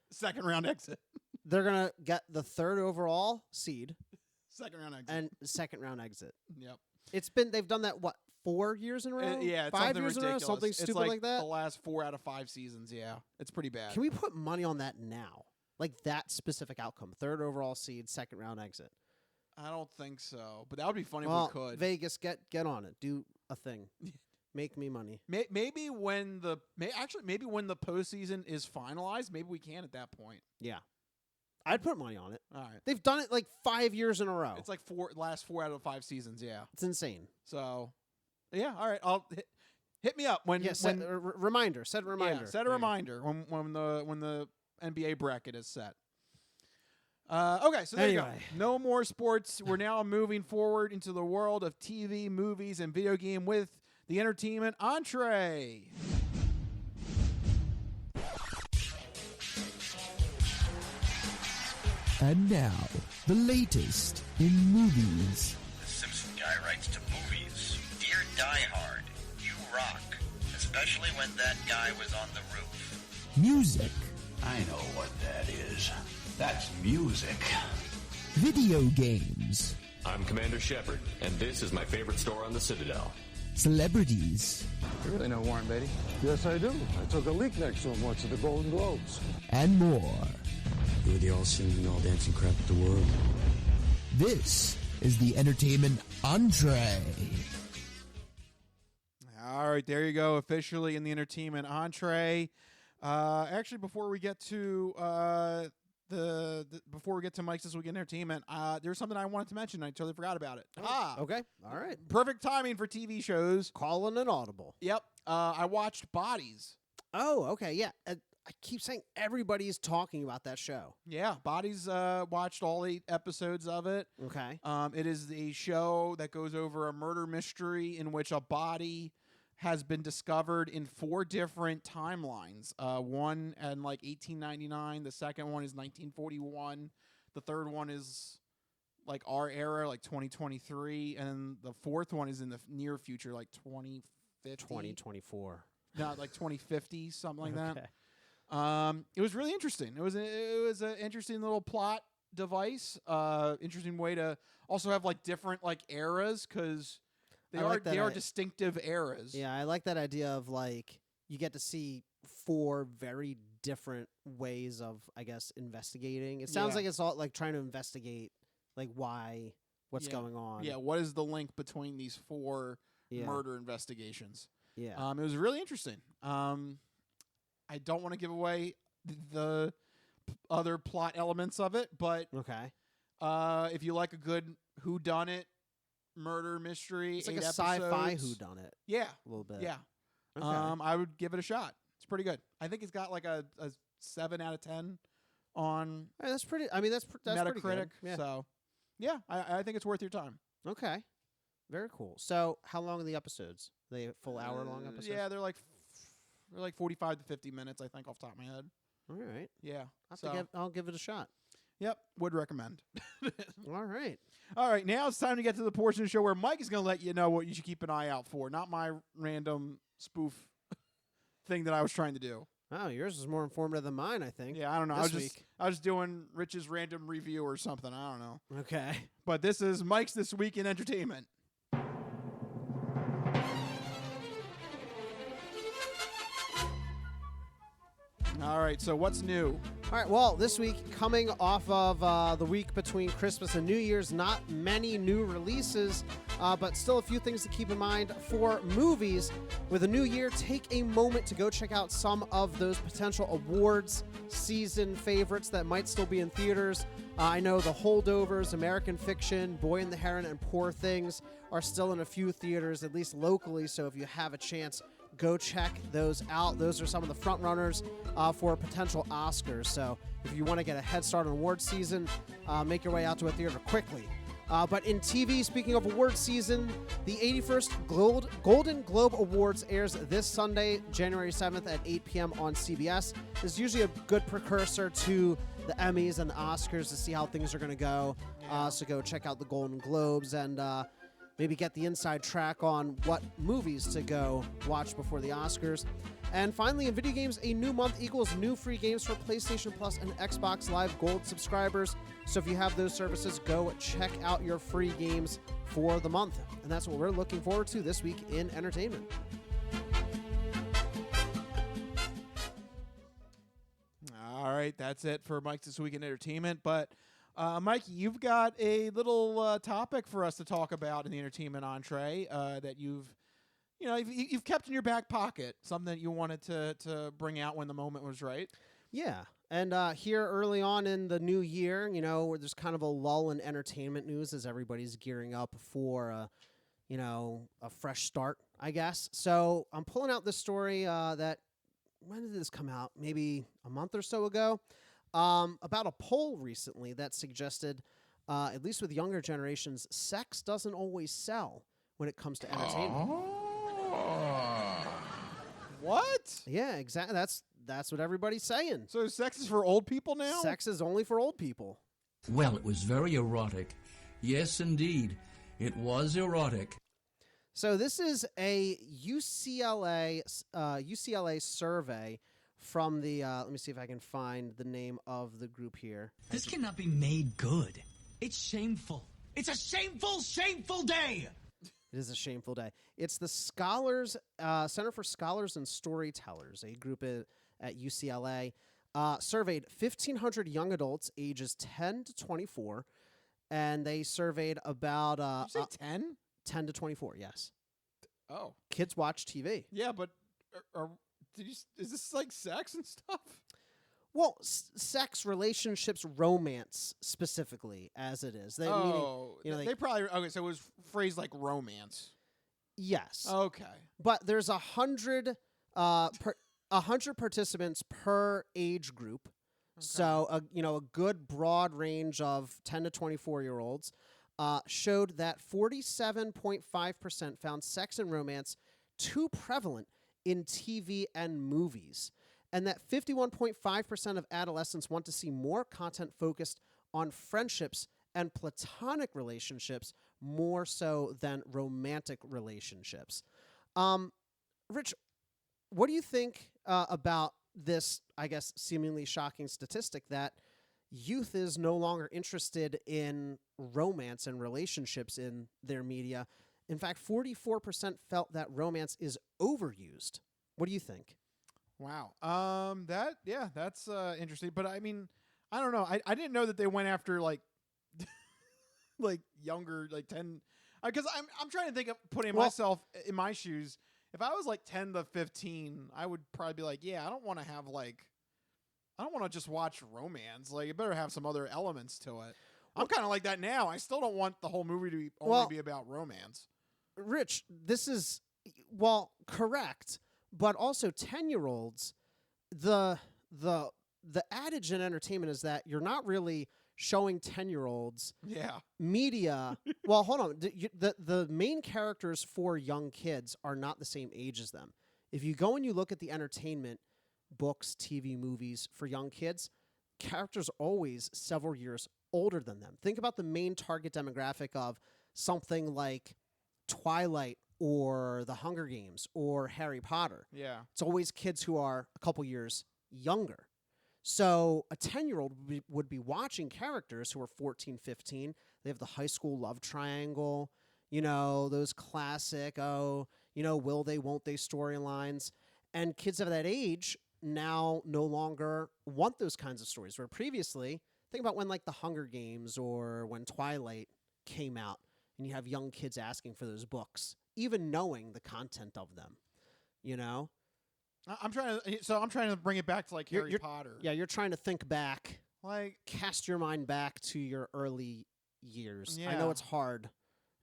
Second round exit. They're going to get the 3rd overall seed Second round exit. and second round exit. Yep. They've done that 4 years in a row? Yeah, it's 5 something years in a row, ridiculous. something It's stupid like that. The last 4 out of 5 seasons. Yeah, it's pretty bad. Can we put money on that now? Like that specific outcome, 3rd overall seed, second round exit. I don't think so, but that would be funny Well, if we could. Vegas, get on it. Do a thing. Make me money. Maybe when the postseason is finalized, maybe we can at that point. Yeah. I'd put money on it. All right. They've done it like 5 years in a row. It's like last 4 out of 5 seasons. Yeah. It's insane. So, yeah. All right. I'll hit me up when. Yeah. Set a reminder. Set a reminder. Yeah, set a reminder when the NBA bracket is set. Okay, so there you go. No more sports. We're now moving forward into the world of TV, movies, and video game with the entertainment entree. And now, the latest in movies. The Simpson guy writes to movies. Dear Die Hard, you rock. Especially when that guy was on the roof. Music. I know what that is. That's music. Video games. I'm Commander Shepard, and this is my favorite store on the Citadel. Celebrities. You really know Warren Beatty? Yes, I do. I took a leak next to him once at the Golden Globes. And more. You were the all-singing, all-dancing crap of the world. This is the entertainment entree. All right, there you go. Officially in the entertainment entree. Actually, before we get to Mike's This Week in Entertainment, there's something I wanted to mention. I totally forgot about it. Okay. All right. Perfect timing for TV shows. Calling an audible. Yep. I watched Bodies. Oh, okay. Yeah. I keep saying everybody's talking about that show. Yeah. Bodies, watched all 8 episodes of it. Okay. It is a show that goes over a murder mystery in which a body has been discovered in 4 different timelines. One in like 1899. The second one is 1941. The third one is like our era, like 2023. And then the fourth one is in the near future, like 2050. 2024. No, like 2050, something like that. It was really interesting. It was an interesting little plot device. Interesting way to also have like different like eras, because they are distinctive eras. Yeah, I like that idea of like you get to see 4 very different ways of, I guess, investigating. It sounds like it's all like trying to investigate like what's going on. Yeah, what is the link between these 4 murder investigations? Yeah. It was really interesting. I don't want to give away the other plot elements of it, but okay. If you like a good whodunit murder mystery, it's like 8 a episodes, sci-fi whodunit. Yeah, a little bit. Yeah, okay. I would give it a shot. It's pretty good. I think it's got like a 7 out of 10 on. Hey, that's pretty. I mean, that's Metacritic. Pretty good. Yeah. So, yeah, I think it's worth your time. Okay, very cool. So, how long are the episodes? Are they full hour-long episodes? Yeah, they're like 45 to 50 minutes, I think, off the top of my head. All right. Yeah. I'll give it a shot. Yep, would recommend. All right. All right, now it's time to get to the portion of the show where Mike is going to let you know what you should keep an eye out for, not my random spoof thing that I was trying to do. Oh, yours is more informative than mine, I think. Yeah, I don't know. This I was doing Rich's random review or something. I don't know. Okay. But this is Mike's This Week in Entertainment. All right, so what's new? All All right, well, this week, coming off of the week between Christmas and New Year's, not many new releases, but still a few things to keep in mind for movies. With a new year, take a moment to go check out some of those potential awards season favorites that might still be in theaters. I know The Holdovers, American Fiction, Boy and the Heron, and Poor Things are still in a few theaters, at least locally, so if you have a chance, go check those out. Those are some of the front runners for potential Oscars. So if you want to get a head start on award season, make your way out to a theater quickly. But in TV, speaking of award season, the 81st Golden Globe Awards airs this Sunday, January 7th at 8 p.m. on CBS. This is usually a good precursor to the Emmys and the Oscars to see how things are going to go. So go check out the Golden Globes and maybe get the inside track on what movies to go watch before the Oscars. And finally, in video games, a new month equals new free games for PlayStation Plus and Xbox Live Gold subscribers. So if you have those services, go check out your free games for the month. And that's what we're looking forward to this week in entertainment. All right, that's it for Mike this week in entertainment. But Mike, you've got a little topic for us to talk about in the entertainment entree that you've kept in your back pocket, something that you wanted to bring out when the moment was right. Yeah, and here early on in the new year, where there's kind of a lull in entertainment news as everybody's gearing up for a fresh start, I guess. So I'm pulling out this story that, when did this come out? Maybe a month or so ago. About a poll recently that suggested, at least with younger generations, sex doesn't always sell when it comes to entertainment. What? Yeah, exactly. That's what everybody's saying. So sex is for old people now? Sex is only for old people. Well, it was very erotic. Yes, indeed. It was erotic. So this is a UCLA survey from the, let me see if I can find the name of the group here. This cannot be made good. It's shameful. It's a shameful, shameful day. It is a shameful day. It's the Scholars, Center for Scholars and Storytellers, a group at UCLA, surveyed 1,500 young adults ages 10 to 24, and they surveyed about... Did you say 10? 10 to 24, yes. Oh. Kids watch TV. Yeah, but is this like sex and stuff? Well, sex, relationships, romance specifically, as it is. They probably okay. So it was phrased like romance. Yes. Okay. But there's 100 participants per age group. Okay. So a good broad range of 10 to 24-year-olds showed that 47.5% found sex and romance too prevalent in TV and movies, and that 51.5% of adolescents want to see more content focused on friendships and platonic relationships more so than romantic relationships. Rich, what do you think about this, I guess, seemingly shocking statistic that youth is no longer interested in romance and relationships in their media? In fact, 44% felt that romance is overused. What do you think? Wow. That's interesting. But I mean, I don't know. I didn't know that they went after like younger, like 10. Because I'm trying to think of putting myself in my shoes. If I was like 10 to 15, I would probably be like, yeah, I don't want to just watch romance. Like, it better have some other elements to it. I'm kind of like that now. I still don't want the whole movie to only be about romance. Rich, this is, correct. But also 10-year-olds, the adage in entertainment is that you're not really showing 10-year-olds media. Well, hold on. The main characters for young kids are not the same age as them. If you go and you look at the entertainment, books, TV, movies for young kids, characters are always several years older than them. Think about the main target demographic of something like Twilight or The Hunger Games or Harry Potter. Yeah. It's always kids who are a couple years younger. So a 10-year-old would be watching characters who are 14, 15. They have the high school love triangle, those classic, will they, won't they storylines. And kids of that age now no longer want those kinds of stories. Where previously, think about when like the Hunger Games or when Twilight came out, and you have young kids asking for those books, even knowing the content of them. You know, I'm trying to bring it back to like Harry Potter. Yeah, you're trying to think back, like cast your mind back to your early years. Yeah. I know it's hard,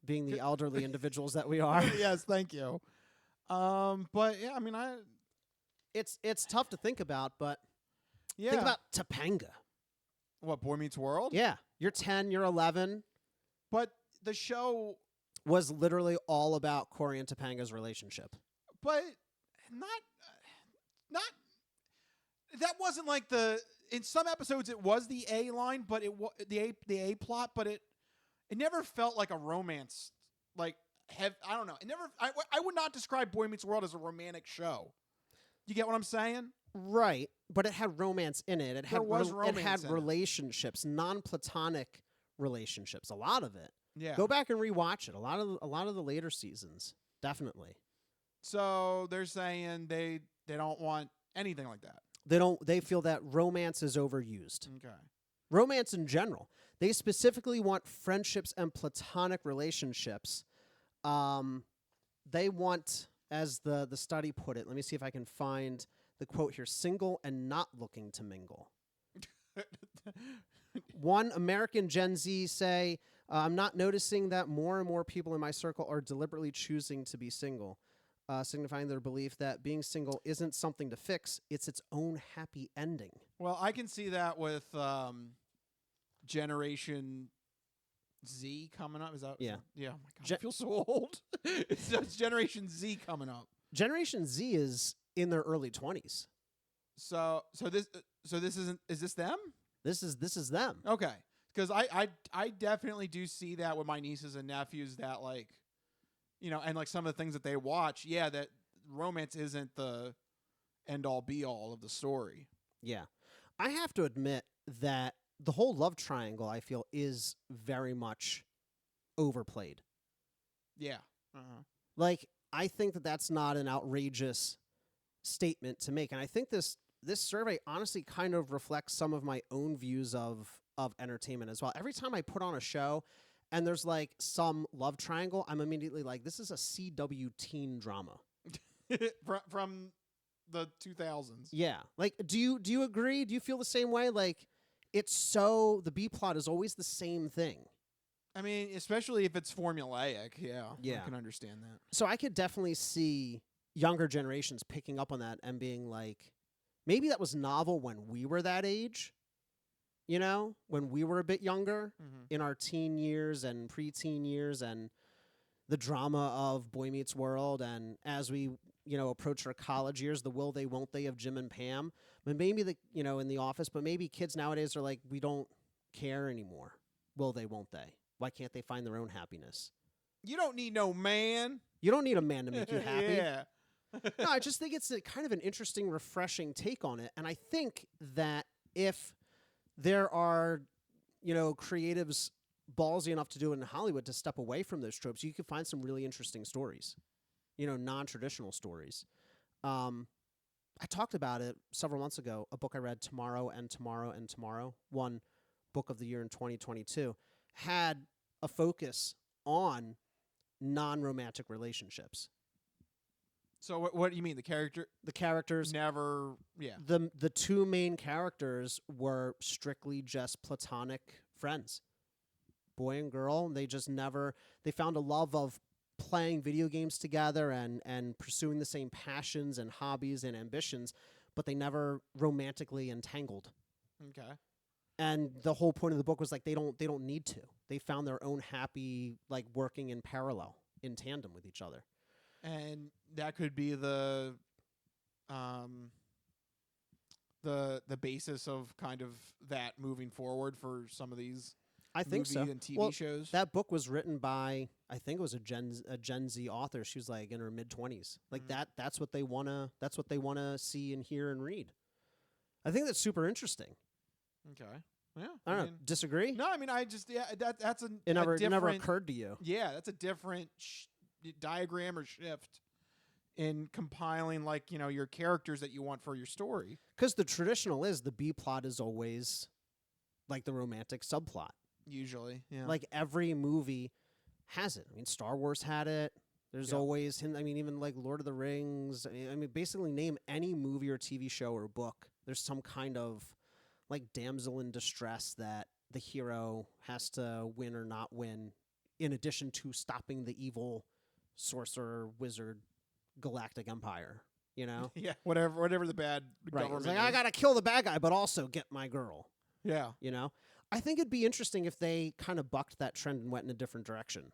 being the elderly individuals that we are. Yes, thank you. But yeah, I mean, It's tough to think about, but yeah. think about Topanga. What, Boy Meets World? Yeah, you're 10, you're 11. But the show was literally all about Corey and Topanga's relationship. But not that wasn't like in some episodes it was the A line, but it was the A plot, but it never felt like a romance. Like I don't know. I would not describe Boy Meets World as a romantic show. You get what I'm saying? Right, but it had romance in it. It had romance relationships, non-platonic relationships. A lot of it. Yeah. Go back and rewatch it. A lot of the later seasons, definitely. So they're saying they don't want anything like that. They feel that romance is overused. Okay. Romance in general. They specifically want friendships and platonic relationships. They want, as the study put it, let me see if I can find the quote here, single and not looking to mingle. One American Gen Z say, I'm not noticing that more and more people in my circle are deliberately choosing to be single, signifying their belief that being single isn't something to fix, it's its own happy ending. Well, I can see that with Generation Z coming up. Is that? Yeah. Yeah. Oh my God, I feel so old. It's Generation Z coming up. Generation Z is in their early 20s. So this isn't. Is this them? This is them. Okay. Because I definitely do see that with my nieces and nephews that like, and like some of the things that they watch, yeah, that romance isn't the end all be all of the story. Yeah. I have to admit that the whole love triangle, I feel, is very much overplayed. Yeah. Uh-huh. Like, I think that that's not an outrageous statement to make. And I think this survey honestly kind of reflects some of my own views of entertainment as well. Every time I put on a show and there's like some love triangle, I'm immediately like, this is a CW teen drama. from the 2000s. Yeah. Like, do you agree? Do you feel the same way? Like, the B plot is always the same thing. I mean, especially if it's formulaic. Yeah. Yeah. I can understand that. So I could definitely see younger generations picking up on that and being like, maybe that was novel when we were that age, when we were a bit younger in our teen years and preteen years and the drama of Boy Meets World. And as we, approach our college years, the will they, won't they of Jim and Pam. But maybe in The Office, but maybe kids nowadays are like, we don't care anymore. Will they, won't they? Why can't they find their own happiness? You don't need no man. You don't need a man to make you happy. Yeah. No, I just think it's kind of an interesting, refreshing take on it. And I think that if there are, creatives ballsy enough to do it in Hollywood to step away from those tropes, you could find some really interesting stories, non-traditional stories. I talked about it several months ago, a book I read, Tomorrow and Tomorrow and Tomorrow, won Book of the Year in 2022, had a focus on non-romantic relationships. So what do you mean? The characters never, yeah. The two main characters were strictly just platonic friends, boy and girl. They just they found a love of playing video games together and pursuing the same passions and hobbies and ambitions, but they never romantically entangled. Okay. And the whole point of the book was like they don't need to. They found their own happy, like, working in parallel, in tandem with each other. And that could be the basis of kind of that moving forward for some of these I think movie so. and TV shows. That book was written by, I think it was a Gen Z author. She was like in her mid-20s. Like that's what they wanna see and hear and read. I think that's super interesting. Okay. Yeah. I don't know. Disagree? No, I mean I just that's it never occurred to you. Yeah, that's a different diagram or shift in compiling like, you know, your characters that you want for your story. Because the traditional is the B plot is always like the romantic subplot. Usually, yeah. Like every movie has it. I mean, Star Wars had it. There's always him. I mean, even like Lord of the Rings. I mean, basically name any movie or TV show or book. There's some kind of like damsel in distress that the hero has to win or not win, in addition to stopping the evil sorcerer, wizard, galactic empire. You know? Yeah, whatever the bad government It's like, is. I gotta kill the bad guy, but also get my girl. Yeah. You know? I think it'd be interesting if they kind of bucked that trend and went in a different direction.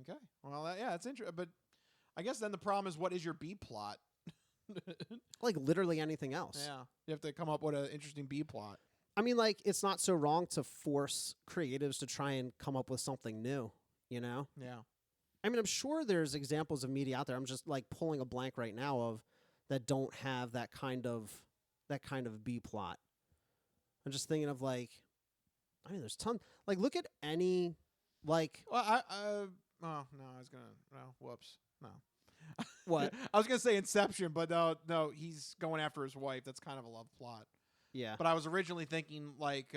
Okay. Well, yeah, it's interesting. But I guess then the problem is, what is your B plot? Like literally anything else. Yeah. You have to come up with an interesting B plot. I mean, like, it's not so wrong to force creatives to try and come up with something new, you know? Yeah. I mean, I'm sure there's examples of media out there. I'm just like pulling a blank right now of that don't have that kind of B plot. I'm just thinking of like, I mean, there's tons. Like, look at any, like. Well, oh no, I was gonna. No, whoops, no. What? I was gonna say Inception, but no, he's going after his wife. That's kind of a love plot. Yeah. But I was originally thinking like,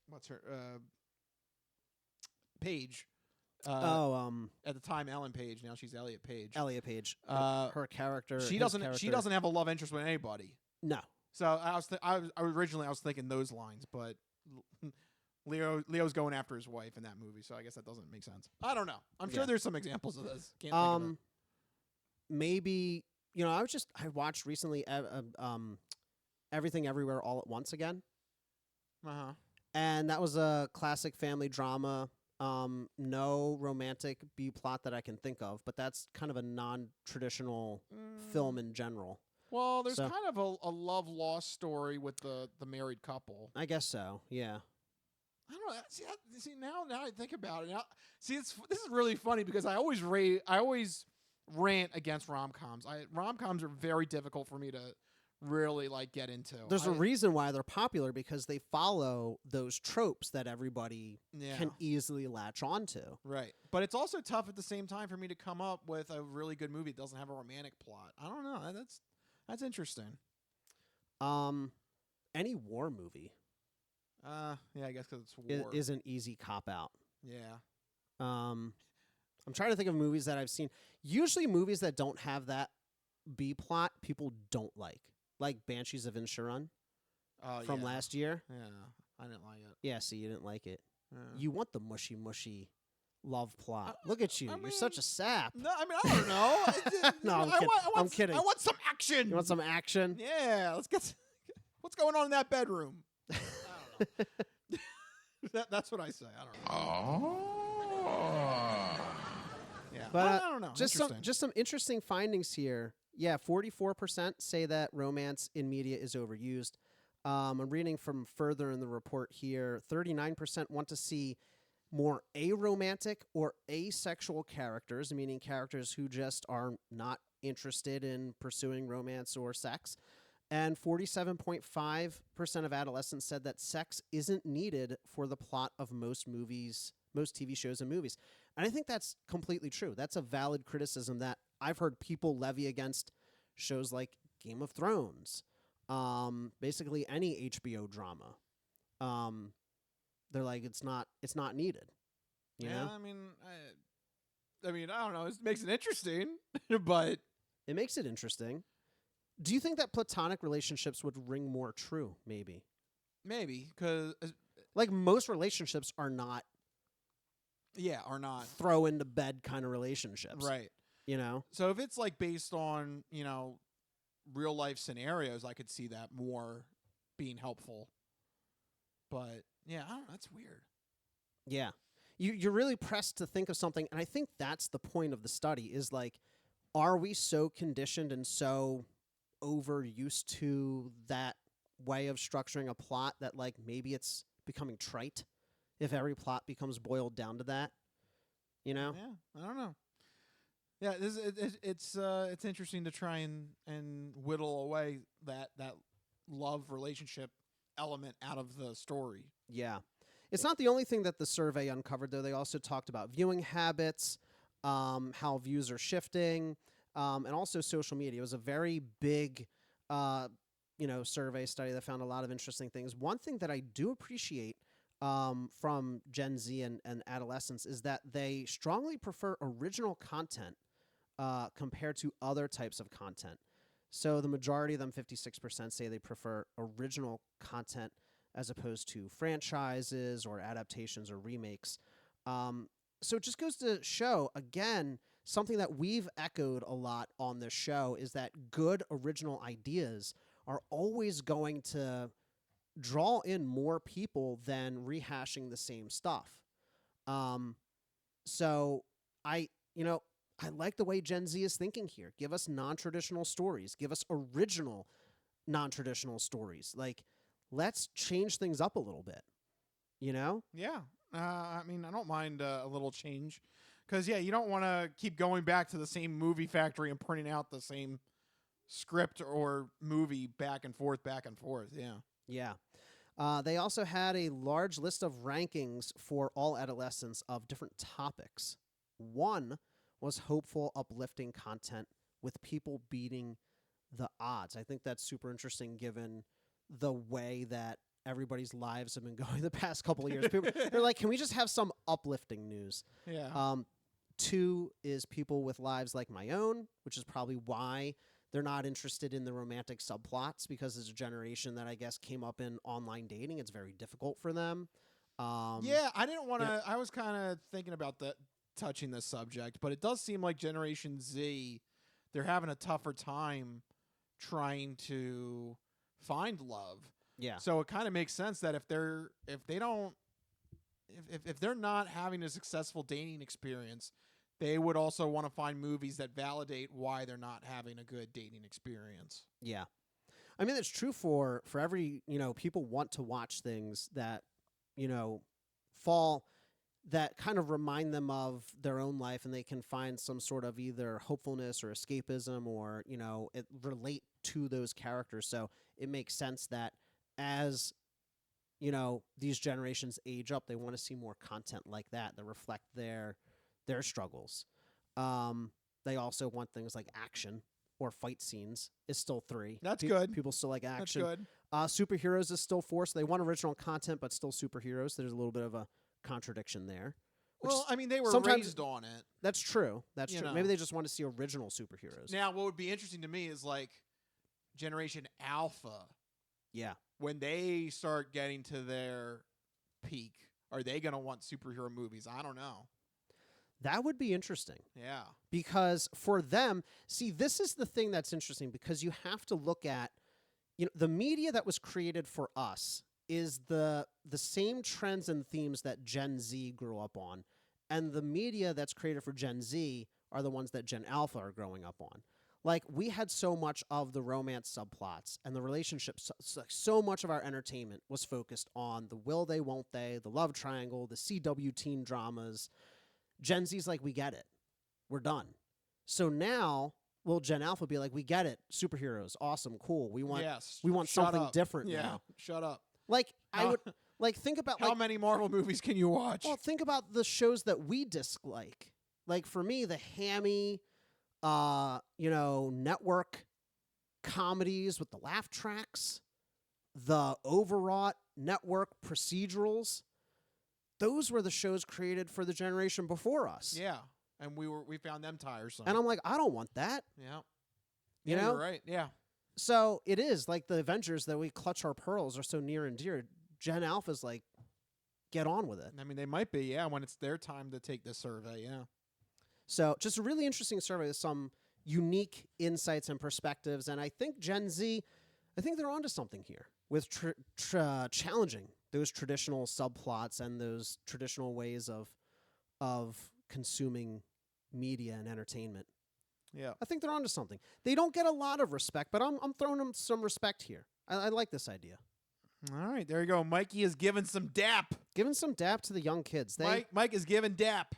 what's her Page. At the time, Ellen Page. Now she's Elliot Page. Elliot Page. Her character. She doesn't have a love interest with anybody. No. So I was originally thinking those lines, but Leo's going after his wife in that movie, so I guess that doesn't make sense. I don't know. I'm sure there's some examples of this. Can't think of it. Maybe, you know, I watched recently Everything Everywhere All at Once again. Uh-huh. And that was a classic family drama. No romantic B plot that I can think of, but that's kind of a non-traditional film in general. Well, there's kind of a love lost story with the married couple. I guess so. Yeah. I don't know. See now I think about it. Now, this is really funny because I always rant against rom-coms. Rom-coms are very difficult for me to really like get into. There's a reason why they're popular, because they follow those tropes that everybody can easily latch onto. Right. But it's also tough at the same time for me to come up with a really good movie that doesn't have a romantic plot. I don't know. That's interesting. Any war movie. Yeah, I guess because it's war. Is an easy cop out. Yeah. I'm trying to think of movies that I've seen. Usually movies that don't have that B plot, people don't like Banshees of Inisherin from last year. Yeah, I didn't like it. Yeah, see, you didn't like it. Yeah. You want the mushy love plot. Look at you. You're such a sap. No, I mean, I don't know. No, I'm kidding. I want some action. You want some action? Yeah, let's get. What's going on in that bedroom? I don't know. That's what I say. I don't know. Oh. Yeah, But I don't know. Just some interesting findings here. Yeah, 44% say that romance in media is overused. I'm reading from further in the report here. 39% want to see more aromantic or asexual characters, meaning characters who just are not interested in pursuing romance or sex. And 47.5% of adolescents said that sex isn't needed for the plot of most movies, most TV shows and movies. And I think that's completely true. That's a valid criticism that I've heard people levy against shows like Game of Thrones, basically any HBO drama. They're like, it's not needed. You know? I mean, I don't know. It makes it interesting, but it makes it interesting. Do you think that platonic relationships would ring more true? Maybe, because like most relationships are not. Yeah, are not throw into bed kind of relationships, right? You know, so if it's like based on real life scenarios, I could see that more being helpful. But yeah, I don't know, that's weird. Yeah, you're really pressed to think of something, and I think that's the point of the study is like, are we so conditioned and so overused to that way of structuring a plot that like maybe it's becoming trite if every plot becomes boiled down to that, you know? Yeah, I don't know. Yeah, it's interesting to try and whittle away that love relationship element out of the story. Yeah. It's not the only thing that the survey uncovered, though. They also talked about viewing habits, how views are shifting, and also social media. It was a very big, survey study that found a lot of interesting things. One thing that I do appreciate from Gen Z and adolescents is that they strongly prefer original content compared to other types of content. So the majority of them, 56%, say they prefer original content as opposed to franchises or adaptations or remakes. So it just goes to show, again, something that we've echoed a lot on this show is that good original ideas are always going to draw in more people than rehashing the same stuff. So I like the way Gen Z is thinking here. Give us non-traditional stories. Give us original non-traditional stories. Like, let's change things up a little bit, Yeah. I mean, I don't mind a little change because, you don't want to keep going back to the same movie factory and printing out the same script or movie back and forth. Yeah. Yeah. They also had a large list of rankings for all adolescents of different topics. One was hopeful, uplifting content with people beating the odds. I think that's super interesting given the way that everybody's lives have been going the past couple of years. They're like, can we just have some uplifting news? Yeah. Two is people with lives like my own, which is probably why they're not interested in the romantic subplots, because it's a generation that I guess came up in online dating. It's very difficult for them. I didn't want to. I was kind of thinking about touching this subject, but it does seem like Generation Z, they're having a tougher time trying to find love. Yeah. So it kind of makes sense that if they're not having a successful dating experience, they would also want to find movies that validate why they're not having a good dating experience. Yeah. I mean, it's true for every, people want to watch things that, fall, that kind of remind them of their own life, and they can find some sort of either hopefulness or escapism or, it relate to those characters. So it makes sense that as, these generations age up, they want to see more content like that reflect their struggles. They also want things like action or fight scenes. Is still 3. That's good. People still like action. That's good. Superheroes is still 4. So they want original content, but still superheroes. There's a little bit of a contradiction there. Well, I mean, they were raised on it. That's true. That's true. Maybe they just want to see original superheroes. Now, what would be interesting to me is like Generation Alpha. Yeah. When they start getting to their peak, are they going to want superhero movies? I don't know. That would be interesting. Yeah. Because for them, see, this is the thing that's interesting, because you have to look at, the media that was created for us is the same trends and themes that Gen Z grew up on. And the media that's created for Gen Z are the ones that Gen Alpha are growing up on. Like, we had so much of the romance subplots and the relationships. So much of our entertainment was focused on the will they, won't they, the love triangle, the CW teen dramas. Gen Z's like, we get it. We're done. So now, will Gen Alpha be like, we get it. Superheroes. Awesome. Cool. We want something different now. Shut up. Like, I would think about how many Marvel movies can you watch? Well, think about the shows that we dislike. Like, for me, the hammy, network comedies with the laugh tracks, the overwrought network procedurals. Those were the shows created for the generation before us. Yeah, and we found them tiresome. And I'm like, I don't want that. Yeah. You're right. Yeah. So it is like the Avengers that we clutch our pearls are so near and dear. Gen Alpha's like, get on with it. I mean, they might be, when it's their time to take this survey, yeah. So just a really interesting survey with some unique insights and perspectives. And I think Gen Z, they're onto something here with challenging those traditional subplots and those traditional ways of consuming media and entertainment. Yeah. I think they're onto something. They don't get a lot of respect, but I'm throwing them some respect here. I like this idea. All right, there you go. Mikey is giving some dap. Giving some dap to the young kids. Mike is giving dap.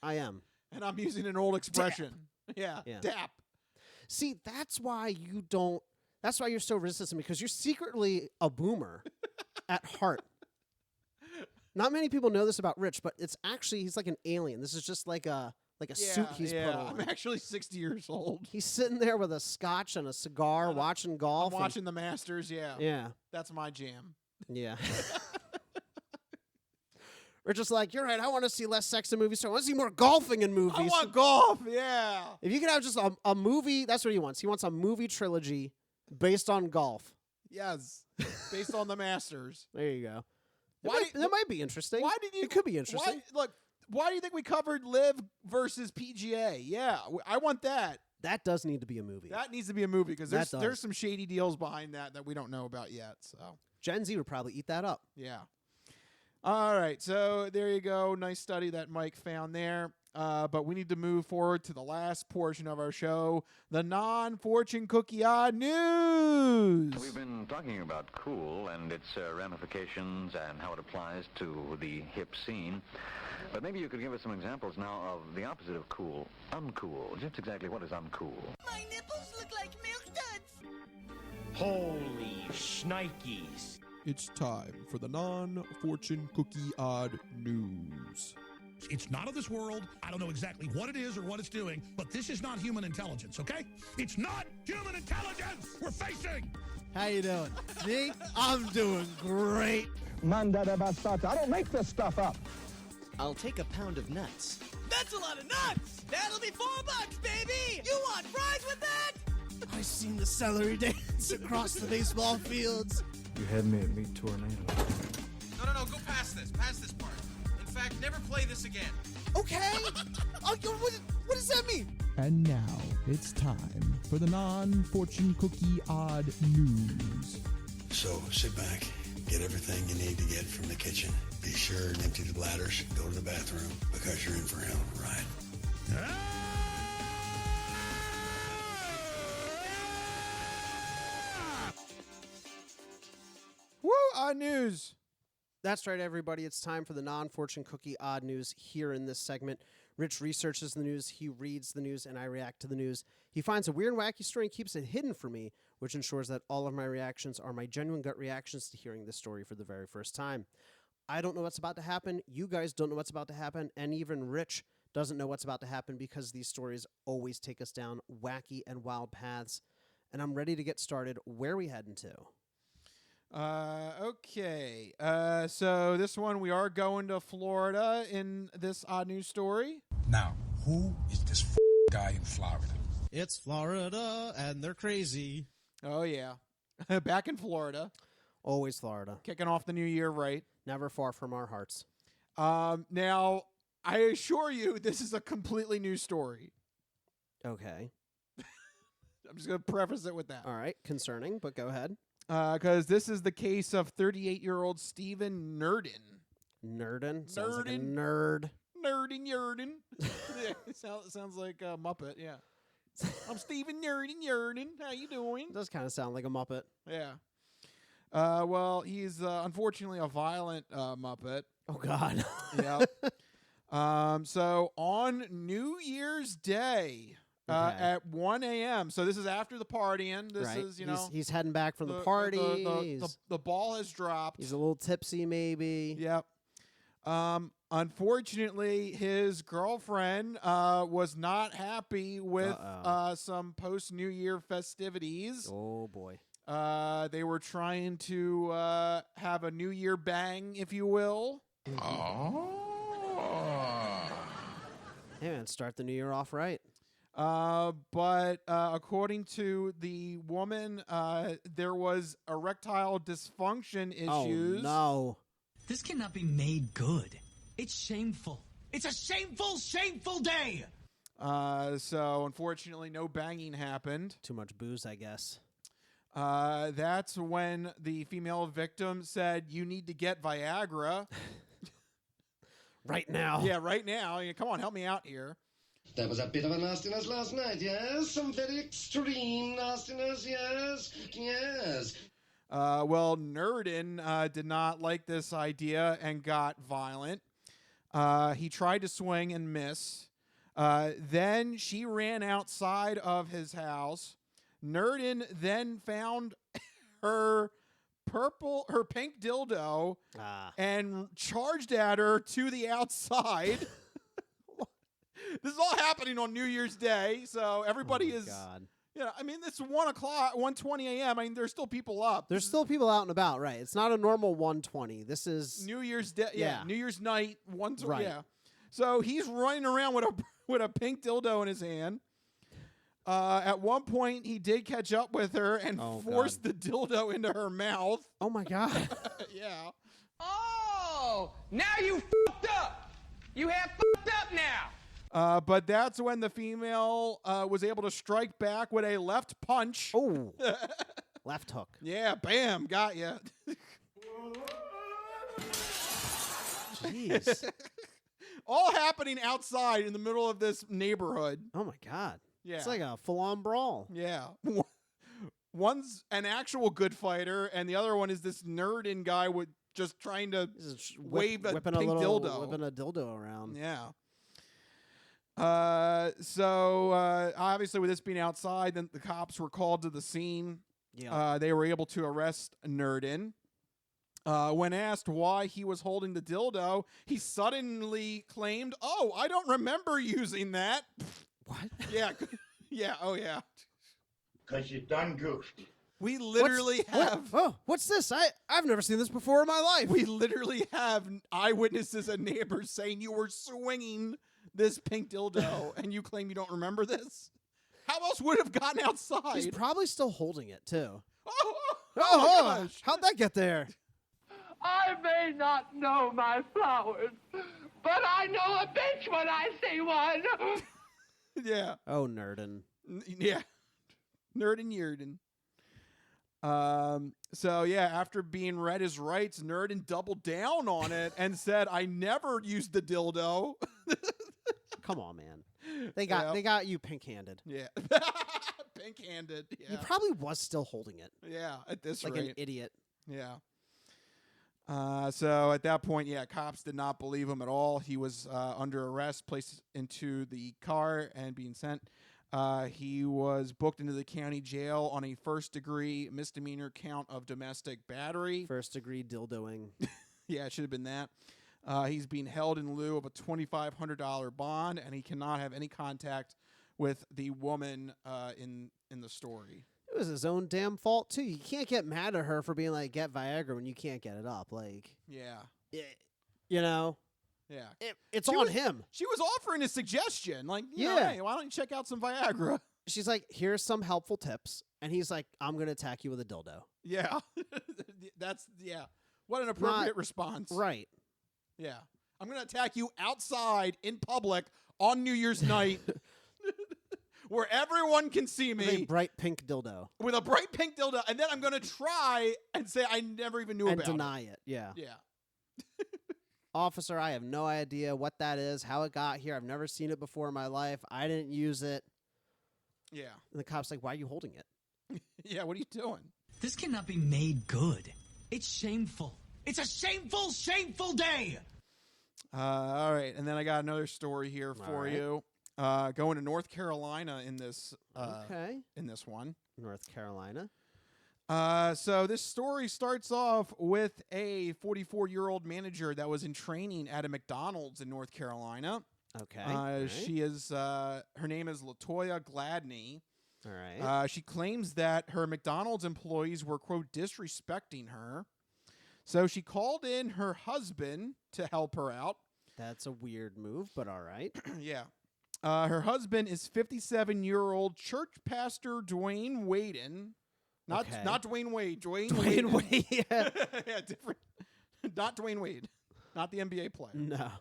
I am. And I'm using an old expression. Yeah. Dap. See, that's why you're so resistant, because you're secretly a boomer at heart. Not many people know this about Rich, but it's actually he's like an alien. This is just like a suit he's put on. I'm actually 60 years old. He's sitting there with a scotch and a cigar, watching golf. I'm watching the Masters. Yeah. Yeah. That's my jam. Yeah. Rich is like, you're right. I want to see less sex in movies. So I want to see more golfing in movies. I want golf. Yeah. If you could have just a movie, that's what he wants. He wants a movie trilogy based on golf. Yes. Based on the Masters. There you go. That might be interesting. Why did you? It could be interesting. Why do you think we covered Live versus PGA? Yeah, I want that. That does need to be a movie. That needs to be a movie because there's some shady deals behind that we don't know about yet. So Gen Z would probably eat that up. Yeah. All right, so there you go. Nice study that Mike found there. But we need to move forward to the last portion of our show, the non-fortune cookie odd news. We've been talking about cool and its ramifications and how it applies to the hip scene. But maybe you could give us some examples now of the opposite of cool, uncool. Just exactly what is uncool? My nipples look like milk duds. Holy shnikes. It's time for the non-fortune cookie odd news. It's not of this world. I don't know exactly what it is or what it's doing, but this is not human intelligence, okay? It's not human intelligence we're facing. How you doing? Me? I'm doing great. Manda bastata. I don't make this stuff up. I'll take a pound of nuts. That's a lot of nuts. That'll be $4, baby. You want fries with that? I seen the celery dance across the baseball fields. You had me at Meat Tornado. No, go past this. Past this part. In fact, never play this again. Okay. What does that mean? And now it's time for the non-fortune cookie odd news. So sit back, get everything you need to get from the kitchen. Be sure and empty the bladders, go to the bathroom, because you're in for a hell of a ride. Woo, odd news. That's right, everybody. It's time for the non-fortune cookie odd news here in this segment. Rich researches the news, he reads the news, and I react to the news. He finds a weird and wacky story and keeps it hidden from me, which ensures that all of my reactions are my genuine gut reactions to hearing this story for the very first time. I don't know what's about to happen. You guys don't know what's about to happen. And even Rich doesn't know what's about to happen because these stories always take us down wacky and wild paths. And I'm ready to get started. Where are we heading to? Okay. So this one, we are going to Florida in this odd news story. Now, who is this guy in Florida? It's Florida, and they're crazy. Oh, yeah. Back in Florida. Always Florida. Kicking off the new year right. Never far from our hearts. Now, I assure you, this is a completely new story. Okay. I'm just going to preface it with that. All right. Concerning, but go ahead. Because this is the case of 38-year-old Stephen Nurdin. Nurdin? Sounds like a nerd. Nurdin. Yeah, it sounds like a Muppet, yeah. I'm Stephen Nurdin. How you doing? It does kind of sound like a Muppet. Yeah. Well, he's unfortunately a violent Muppet. Oh, God. Yep. So on New Year's Day... at 1 a.m. So this is after the partying. This is, he's heading back from the party. The ball has dropped. He's a little tipsy, maybe. Yep. Unfortunately, his girlfriend was not happy with some post-New Year festivities. Oh, boy. They were trying to have a New Year bang, if you will. Oh. Hey, man, start the new year off right. But according to the woman, there was erectile dysfunction issues. Oh, no. This cannot be made good. It's shameful. It's a shameful, shameful day. So unfortunately, no banging happened. Too much booze, I guess. That's when the female victim said, "You need to get Viagra." Right now. Yeah, right now. Come on, help me out here. There was a bit of a nastiness last night, yes? Some very extreme nastiness, yes? Yes. Well, Nurdin did not like this idea and got violent. He tried to swing and miss. Then she ran outside of his house. Nurdin then found her pink dildo and charged at her to the outside. This is all happening on New Year's Day, so everybody is. God. Yeah, I mean, it's 1:20 a.m. I mean, there's still people up. There's still people out and about, right? It's not a normal 1:20. This is New Year's Day. Yeah, New Year's night. 1:20. Right. Yeah. So he's running around with a pink dildo in his hand. At one point, he did catch up with her and forced the dildo into her mouth. Oh my God. Yeah. Oh, now you fucked up. You have fucked up now. But that's when the female was able to strike back with a left punch. Oh, left hook. Yeah, bam, got ya. Jeez. All happening outside in the middle of this neighborhood. Oh my God. Yeah. It's like a full-on brawl. Yeah. One's an actual good fighter, and the other one is this nerd-in guy with just trying to wave a pink dildo. Whipping a dildo around. Yeah. So obviously with this being outside, then the cops were called to the scene. Yeah. They were able to arrest Nerdin. When asked why he was holding the dildo, he suddenly claimed, "Oh, I don't remember using that." What? Yeah. Yeah. Oh, yeah. 'Cause you done goofed. We literally have. What's this? I've never seen this before in my life. We literally have eyewitnesses and neighbors saying you were swinging this pink dildo, and you claim you don't remember this? How else would it have gotten outside? He's probably still holding it too. Oh my gosh. How'd that get there? I may not know my flowers, but I know a bitch when I see one. Yeah. Oh, Nerdin. Yeah. Nerdin Yerdin. So yeah, after being read his rights, Nerdin doubled down on it and said, "I never used the dildo." Come on, man. They got you pink-handed. Yeah. Pink-handed. Yeah. He probably was still holding it. Yeah, at this like rate. an idiot. Yeah. So at that point, yeah, cops did not believe him at all. He was under arrest, placed into the car, and being sent. He was booked into the county jail on a first-degree misdemeanor count of domestic battery. First-degree dildoing. Yeah, it should have been that. He's being held in lieu of a $2,500 bond, and he cannot have any contact with the woman in the story. It was his own damn fault too. You can't get mad at her for being like, "Get Viagra" when you can't get it up. Like, yeah, you know, yeah, it's She on was- him. She was offering a suggestion, like, Yeah. Hey, why don't you check out some Viagra? She's like, "Here's some helpful tips," and he's like, "I'm gonna attack you with a dildo." Yeah, What an appropriate response, Right. Yeah, I'm gonna attack you outside in public on New Year's night, where everyone can see With me a bright pink dildo. with a bright pink dildo, and then I'm gonna try and say I never even knew And about deny it. Yeah. Yeah. Officer, I have no idea what that is, how it got here. I've never seen it before in my life. I didn't use it. Yeah. And the cop's like, "Why are you holding it?" Yeah, what are you doing? This cannot be made good. It's shameful. It's a shameful, shameful day. All right, and then I got another story here for right. you. Going to North Carolina in this Okay. in this one. North Carolina. So this story starts off with a 44-year-old manager that was in training at a McDonald's in North Carolina. Okay. all right. She is her name is Latoya Gladney. All right. She claims that her McDonald's employees were, quote, disrespecting her. So she called in her husband to help her out. That's a weird move, but all right. Yeah. Her husband is 57-year-old church pastor Dwayne Waden. Not Dwayne Wade. Dwayne Wade. Yeah. Yeah, different. Not Dwayne Wade. Not the NBA player. No.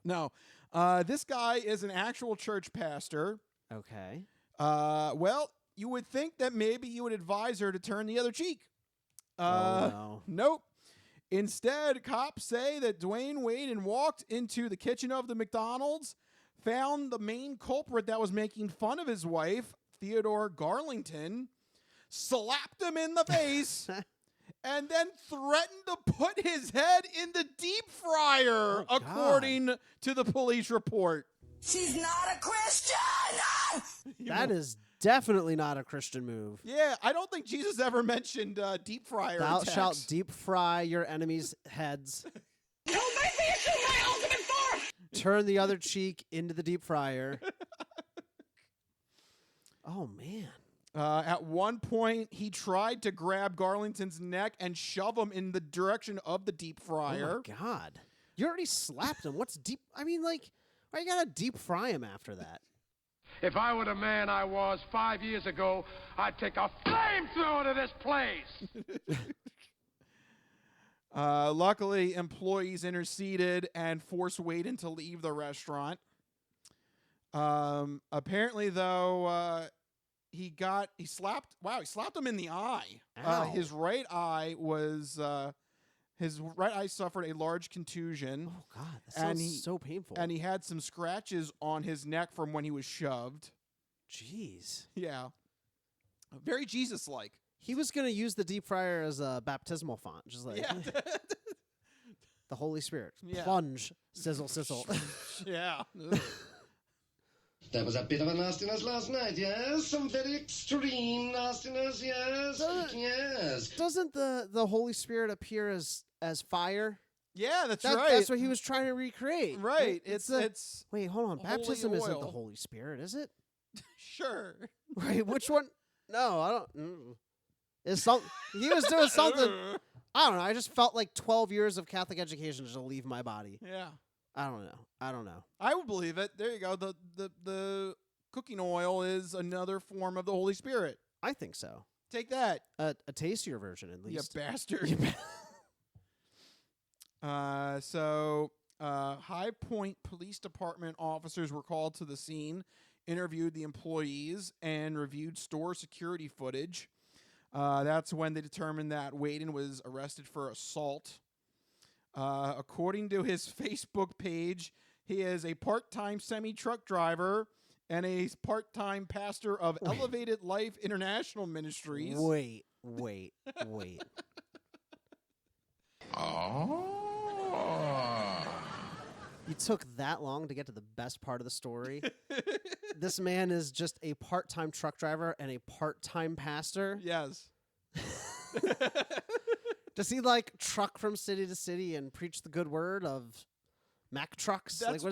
No. This guy is an actual church pastor. Okay. Well, you would think that maybe you would advise her to turn the other cheek. No. Nope. Instead, cops say that Dwayne Waden walked into the kitchen of the McDonald's, found the main culprit that was making fun of his wife, Theodore Garlington, slapped him in the face, and then threatened to put his head in the deep fryer, according to the police report. She's not a Christian! That is Definitely not a Christian move. Yeah, I don't think Jesus ever mentioned deep fryer. Thou attacks. shalt deep fry your enemies' heads. Turn the other cheek into the deep fryer. Oh, man. At one point, he tried to grab Garlington's neck and shove him in the direction of the deep fryer. Oh, my God. You already slapped him. What's deep? I mean, like, why you gotta deep fry him after that? If I were the man I was 5 years ago, I'd take a flamethrower to this place. Luckily, employees interceded and forced Waden to leave the restaurant. Apparently, though, he slapped him in the eye. His right eye suffered a large contusion. Oh, God, that sounds so painful. And he had some scratches on his neck from when he was shoved. Jeez. Yeah. Very Jesus-like. He was going to use the deep fryer as a baptismal font, just like the Holy Spirit. Yeah. Plunge, sizzle, sizzle. Yeah. There was a bit of a nastiness last night, yes? Some very extreme nastiness, yes? Yes. Doesn't the Holy Spirit appear as fire? Yeah, that's right. That's what he was trying to recreate. Right. It's wait, hold on. Baptism holy isn't oil. the Holy Spirit, is it? Sure. Wait, which one? No, I don't. Is some he was doing something. I don't know. I just felt like 12 years of Catholic education just to leave my body. Yeah. I don't know. I would believe it. There you go. The cooking oil is another form of the Holy Spirit. I think so. Take that. A tastier version, at least. You bastard. High Point Police Department officers were called to the scene, interviewed the employees, and reviewed store security footage. That's when they determined that Waden was arrested for assault. According to his Facebook page, he is a part-time semi-truck driver and a part-time pastor of Elevated Life International Ministries. Wait. Oh. You took that long to get to the best part of the story. This man is just a part-time truck driver and a part-time pastor. Yes. Does he like truck from city to city and preach the good word of Mack trucks? That's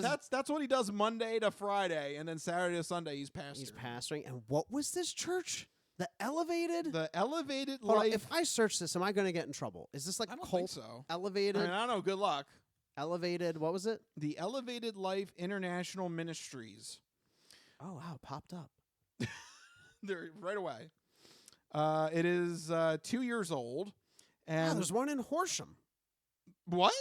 what he does Monday to Friday, and then Saturday to Sunday he's pastoring. He's pastoring. And what was this church? The Elevated? The Elevated Hold on, Life. if I search this, am I going to get in trouble? Is this like I don't cult? think so. Elevated? I don't know. Good luck. Elevated. What was it? The Elevated Life International Ministries. Oh wow, it popped up. There right away. It is 2 years old. And there's one in Horsham. What?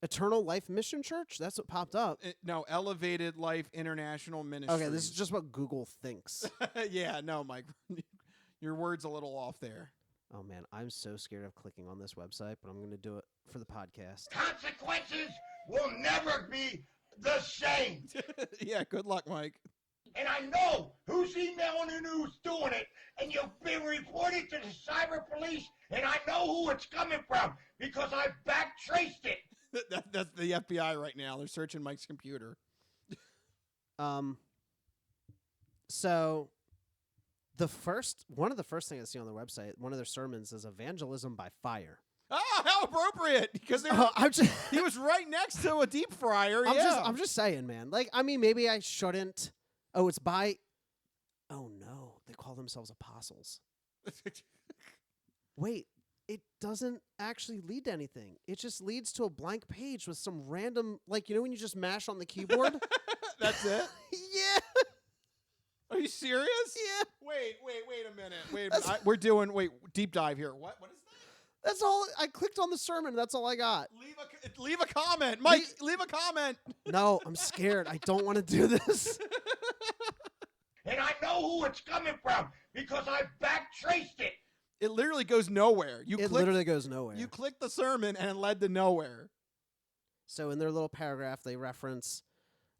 Eternal Life Mission Church? That's what popped up. No, Elevated Life International Ministries. Okay, this is just what Google thinks. Yeah, no, Mike. Your word's a little off there. Oh, man, I'm so scared of clicking on this website, but I'm going to do it for the podcast. Consequences will never be the same. Yeah, good luck, Mike. And I know who's emailing and who's doing it, and you've been reported to the cyber police, and I know who it's coming from because I backtraced it. That's the FBI right now. They're searching Mike's computer. So one of the first things I see on their website, one of their sermons is evangelism by fire. Oh, how appropriate! Because he was right next to a deep fryer. I'm just saying, man. Like, I mean, maybe I shouldn't. Oh, it's by. Oh no, they call themselves apostles. Wait, it doesn't actually lead to anything. It just leads to a blank page with some random, like, you know, when you just mash on the keyboard. That's it. Yeah. Are you serious? Yeah. Wait a minute. We're doing deep dive here. What is that? That's all. I clicked on the sermon. That's all I got. Leave a comment, Mike. Leave a comment. No, I'm scared. I don't want to do this. And I know who it's coming from because I backtraced it. It literally goes nowhere. Literally goes nowhere. You click the sermon and it led to nowhere. So in their little paragraph, they reference,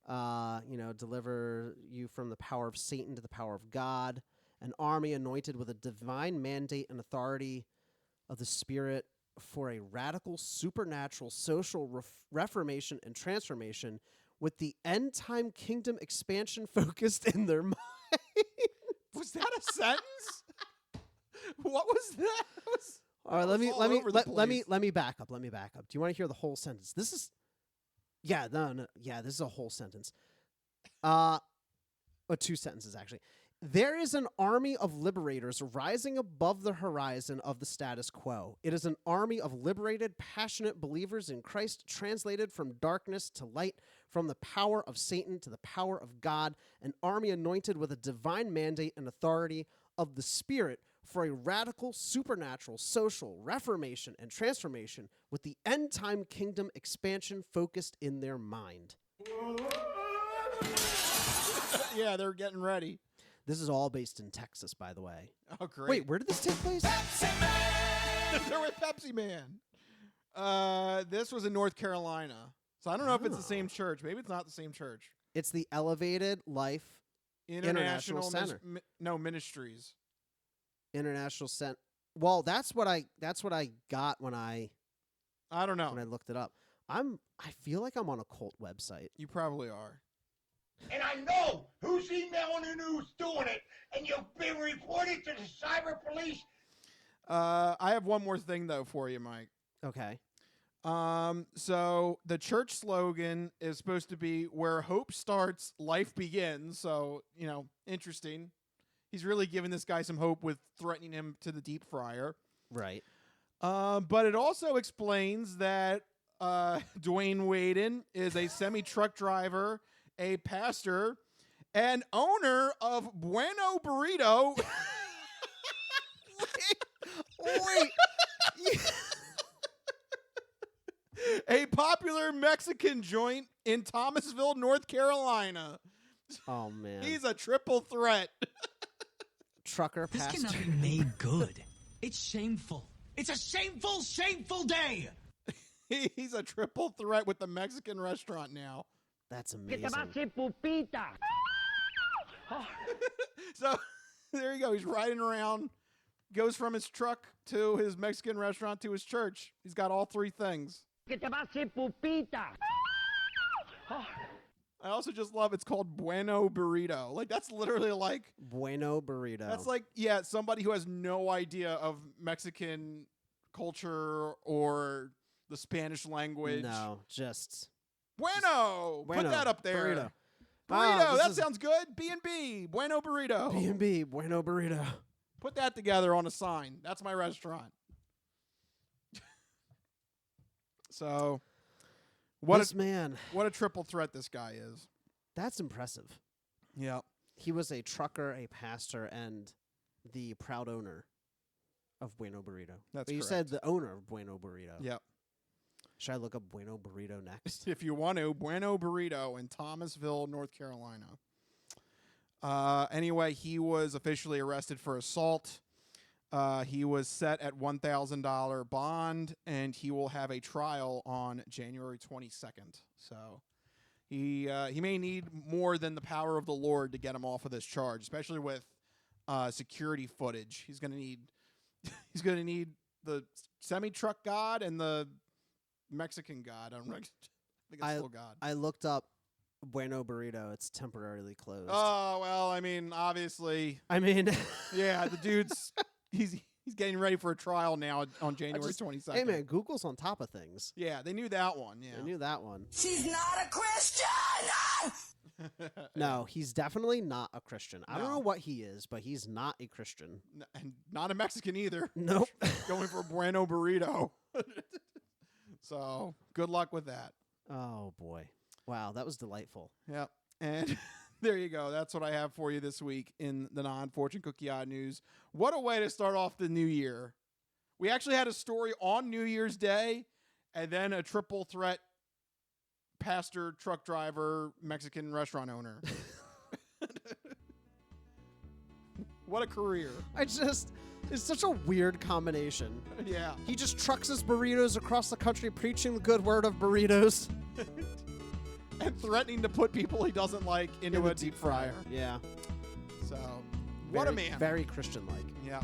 deliver you from the power of Satan to the power of God, an army anointed with a divine mandate and authority of the Spirit for a radical, supernatural, social reformation and transformation with the end-time kingdom expansion focused in their mind. Was that a sentence? What was that? All right, let me back up. Let me back up. Do you want to hear the whole sentence? This is, this is a whole sentence. Or 2 sentences actually. There is an army of liberators rising above the horizon of the status quo. It is an army of liberated, passionate believers in Christ, translated from darkness to light, from the power of Satan to the power of God, an army anointed with a divine mandate and authority of the Spirit for a radical, supernatural, social reformation and transformation with the end-time kingdom expansion focused in their mind. Yeah, they're getting ready. This is all based in Texas, by the way. Oh, great. Wait, where did this take place? Pepsi Man! They're with Pepsi Man. This was in North Carolina. So I don't know if it's the same church. Maybe it's not the same church. It's the Elevated Life International Center. Ministries. International Center. Well, that's what I got when I don't know. When I looked it up. I feel like I'm on a cult website. You probably are. And I know who's emailing the news doing it, and you've been reported to the cyber police. I have one more thing, though, for you, Mike. Okay. So the church slogan is supposed to be, where hope starts, life begins. So, interesting. He's really giving this guy some hope with threatening him to the deep fryer. Right. But it also explains that Dwayne Waden is a semi-truck driver, a pastor, and owner of Bueno Burrito. Wait. A popular Mexican joint in Thomasville, North Carolina. Oh, man. He's a triple threat. Trucker This pastor. cannot be made good. It's shameful. It's a shameful, shameful day. He's a triple threat with the Mexican restaurant now. That's amazing. So there you go. He's riding around, goes from his truck to his Mexican restaurant to his church. He's got all 3 things. I also just love it's called Bueno Burrito. Like, that's literally like Bueno Burrito. That's like, somebody who has no idea of Mexican culture or the Spanish language. No, just Bueno. Put that up there. Burrito. Burrito. That sounds good. B&B. Bueno Burrito. B&B. Bueno Burrito. Put that together on a sign. That's my restaurant. So, what a triple threat this guy is. That's impressive. Yeah. He was a trucker, a pastor, and the proud owner of Bueno Burrito. That's but you correct. said the owner of Bueno Burrito. Yep. Should I look up Bueno Burrito next? If you want to, Bueno Burrito in Thomasville, North Carolina. Anyway, he was officially arrested for assault. He was set at $1,000 bond, and he will have a trial on January 22nd. So he may need more than the power of the Lord to get him off of this charge, especially with security footage. He's going to need the semi-truck god and the Mexican god. I think it's still God. I looked up Bueno Burrito. It's temporarily closed. Oh, well, I mean, obviously. Yeah, the dude's he's getting ready for a trial now on January 22nd. Hey, man, Google's on top of things. Yeah, they knew that one. Yeah, They knew that one. She's not a Christian! No, he's definitely not a Christian. I don't know what he is, but he's not a Christian. And not a Mexican either. Nope. Going for Bueno Burrito. So, good luck with that. Oh, boy. Wow, that was delightful. Yep. And there you go. That's what I have for you this week in the non-Fortune Cookie Odd News. What a way to start off the new year. We actually had a story on New Year's Day, and then a triple threat pastor, truck driver, Mexican restaurant owner. What a career. It's such a weird combination. Yeah. He just trucks his burritos across the country preaching the good word of burritos. And threatening to put people he doesn't like into a deep fryer. Yeah. So, what a man. Very Christian-like. Yeah.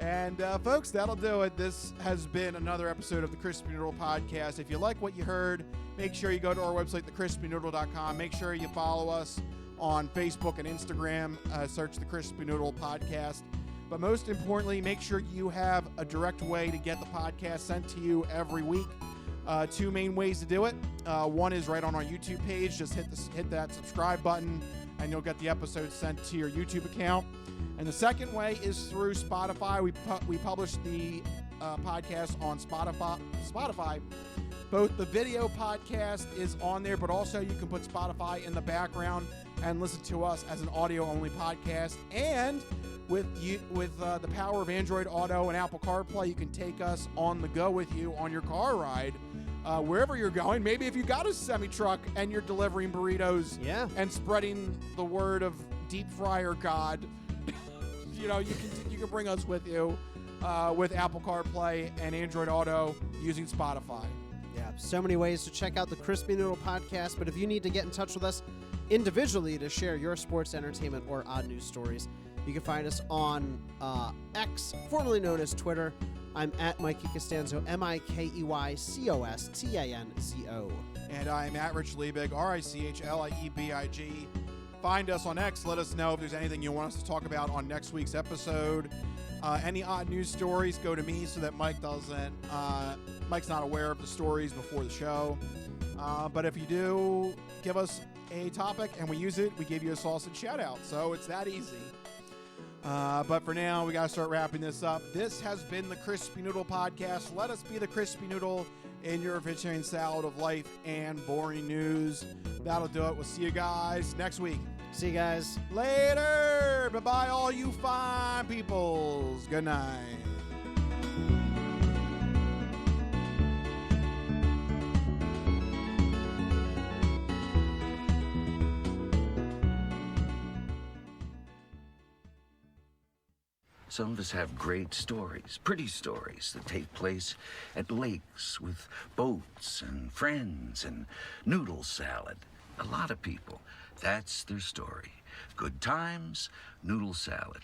And, folks, that'll do it. This has been another episode of the Crispy Noodle Podcast. If you like what you heard, make sure you go to our website, thecrispynoodle.com. Make sure you follow us on Facebook and Instagram. Search the Crispy Noodle Podcast. But most importantly, make sure you have a direct way to get the podcast sent to you every week. Two main ways to do it. One is right on our YouTube page. Just hit that subscribe button, and you'll get the episodes sent to your YouTube account. And the second way is through Spotify. We publish the podcast on Spotify. Both the video podcast is on there, but also you can put Spotify in the background and listen to us as an audio-only podcast. And with the power of Android Auto and Apple CarPlay, you can take us on the go with you on your car ride, wherever you're going. Maybe if you got a semi-truck and you're delivering burritos and spreading the word of deep fryer God, you can bring us with you with Apple CarPlay and Android Auto using Spotify. Yeah, so many ways to check out the Crispy Noodle Podcast, but if you need to get in touch with us individually to share your sports, entertainment, or odd news stories, you can find us on X, formerly known as Twitter. I'm at Mikey Costanzo, MikeyCostanzo. And I'm at Rich Liebig, RichLiebig. Find us on X. Let us know if there's anything you want us to talk about on next week's episode. Any odd news stories, go to me so that Mike's not aware of the stories before the show. But if you do, give us a topic and we use it, we give you a sausage shout out. So it's that easy. But for now, we got to start wrapping this up. This has been the Crispy Noodle Podcast. Let us be the Crispy Noodle in your vegetarian salad of life and boring news. That'll do it. We'll see you guys next week. See you guys later. Bye-bye, all you fine peoples. Good night. Some of us have great stories, pretty stories that take place at lakes with boats and friends and noodle salad. A lot of people, that's their story. Good times, noodle salad.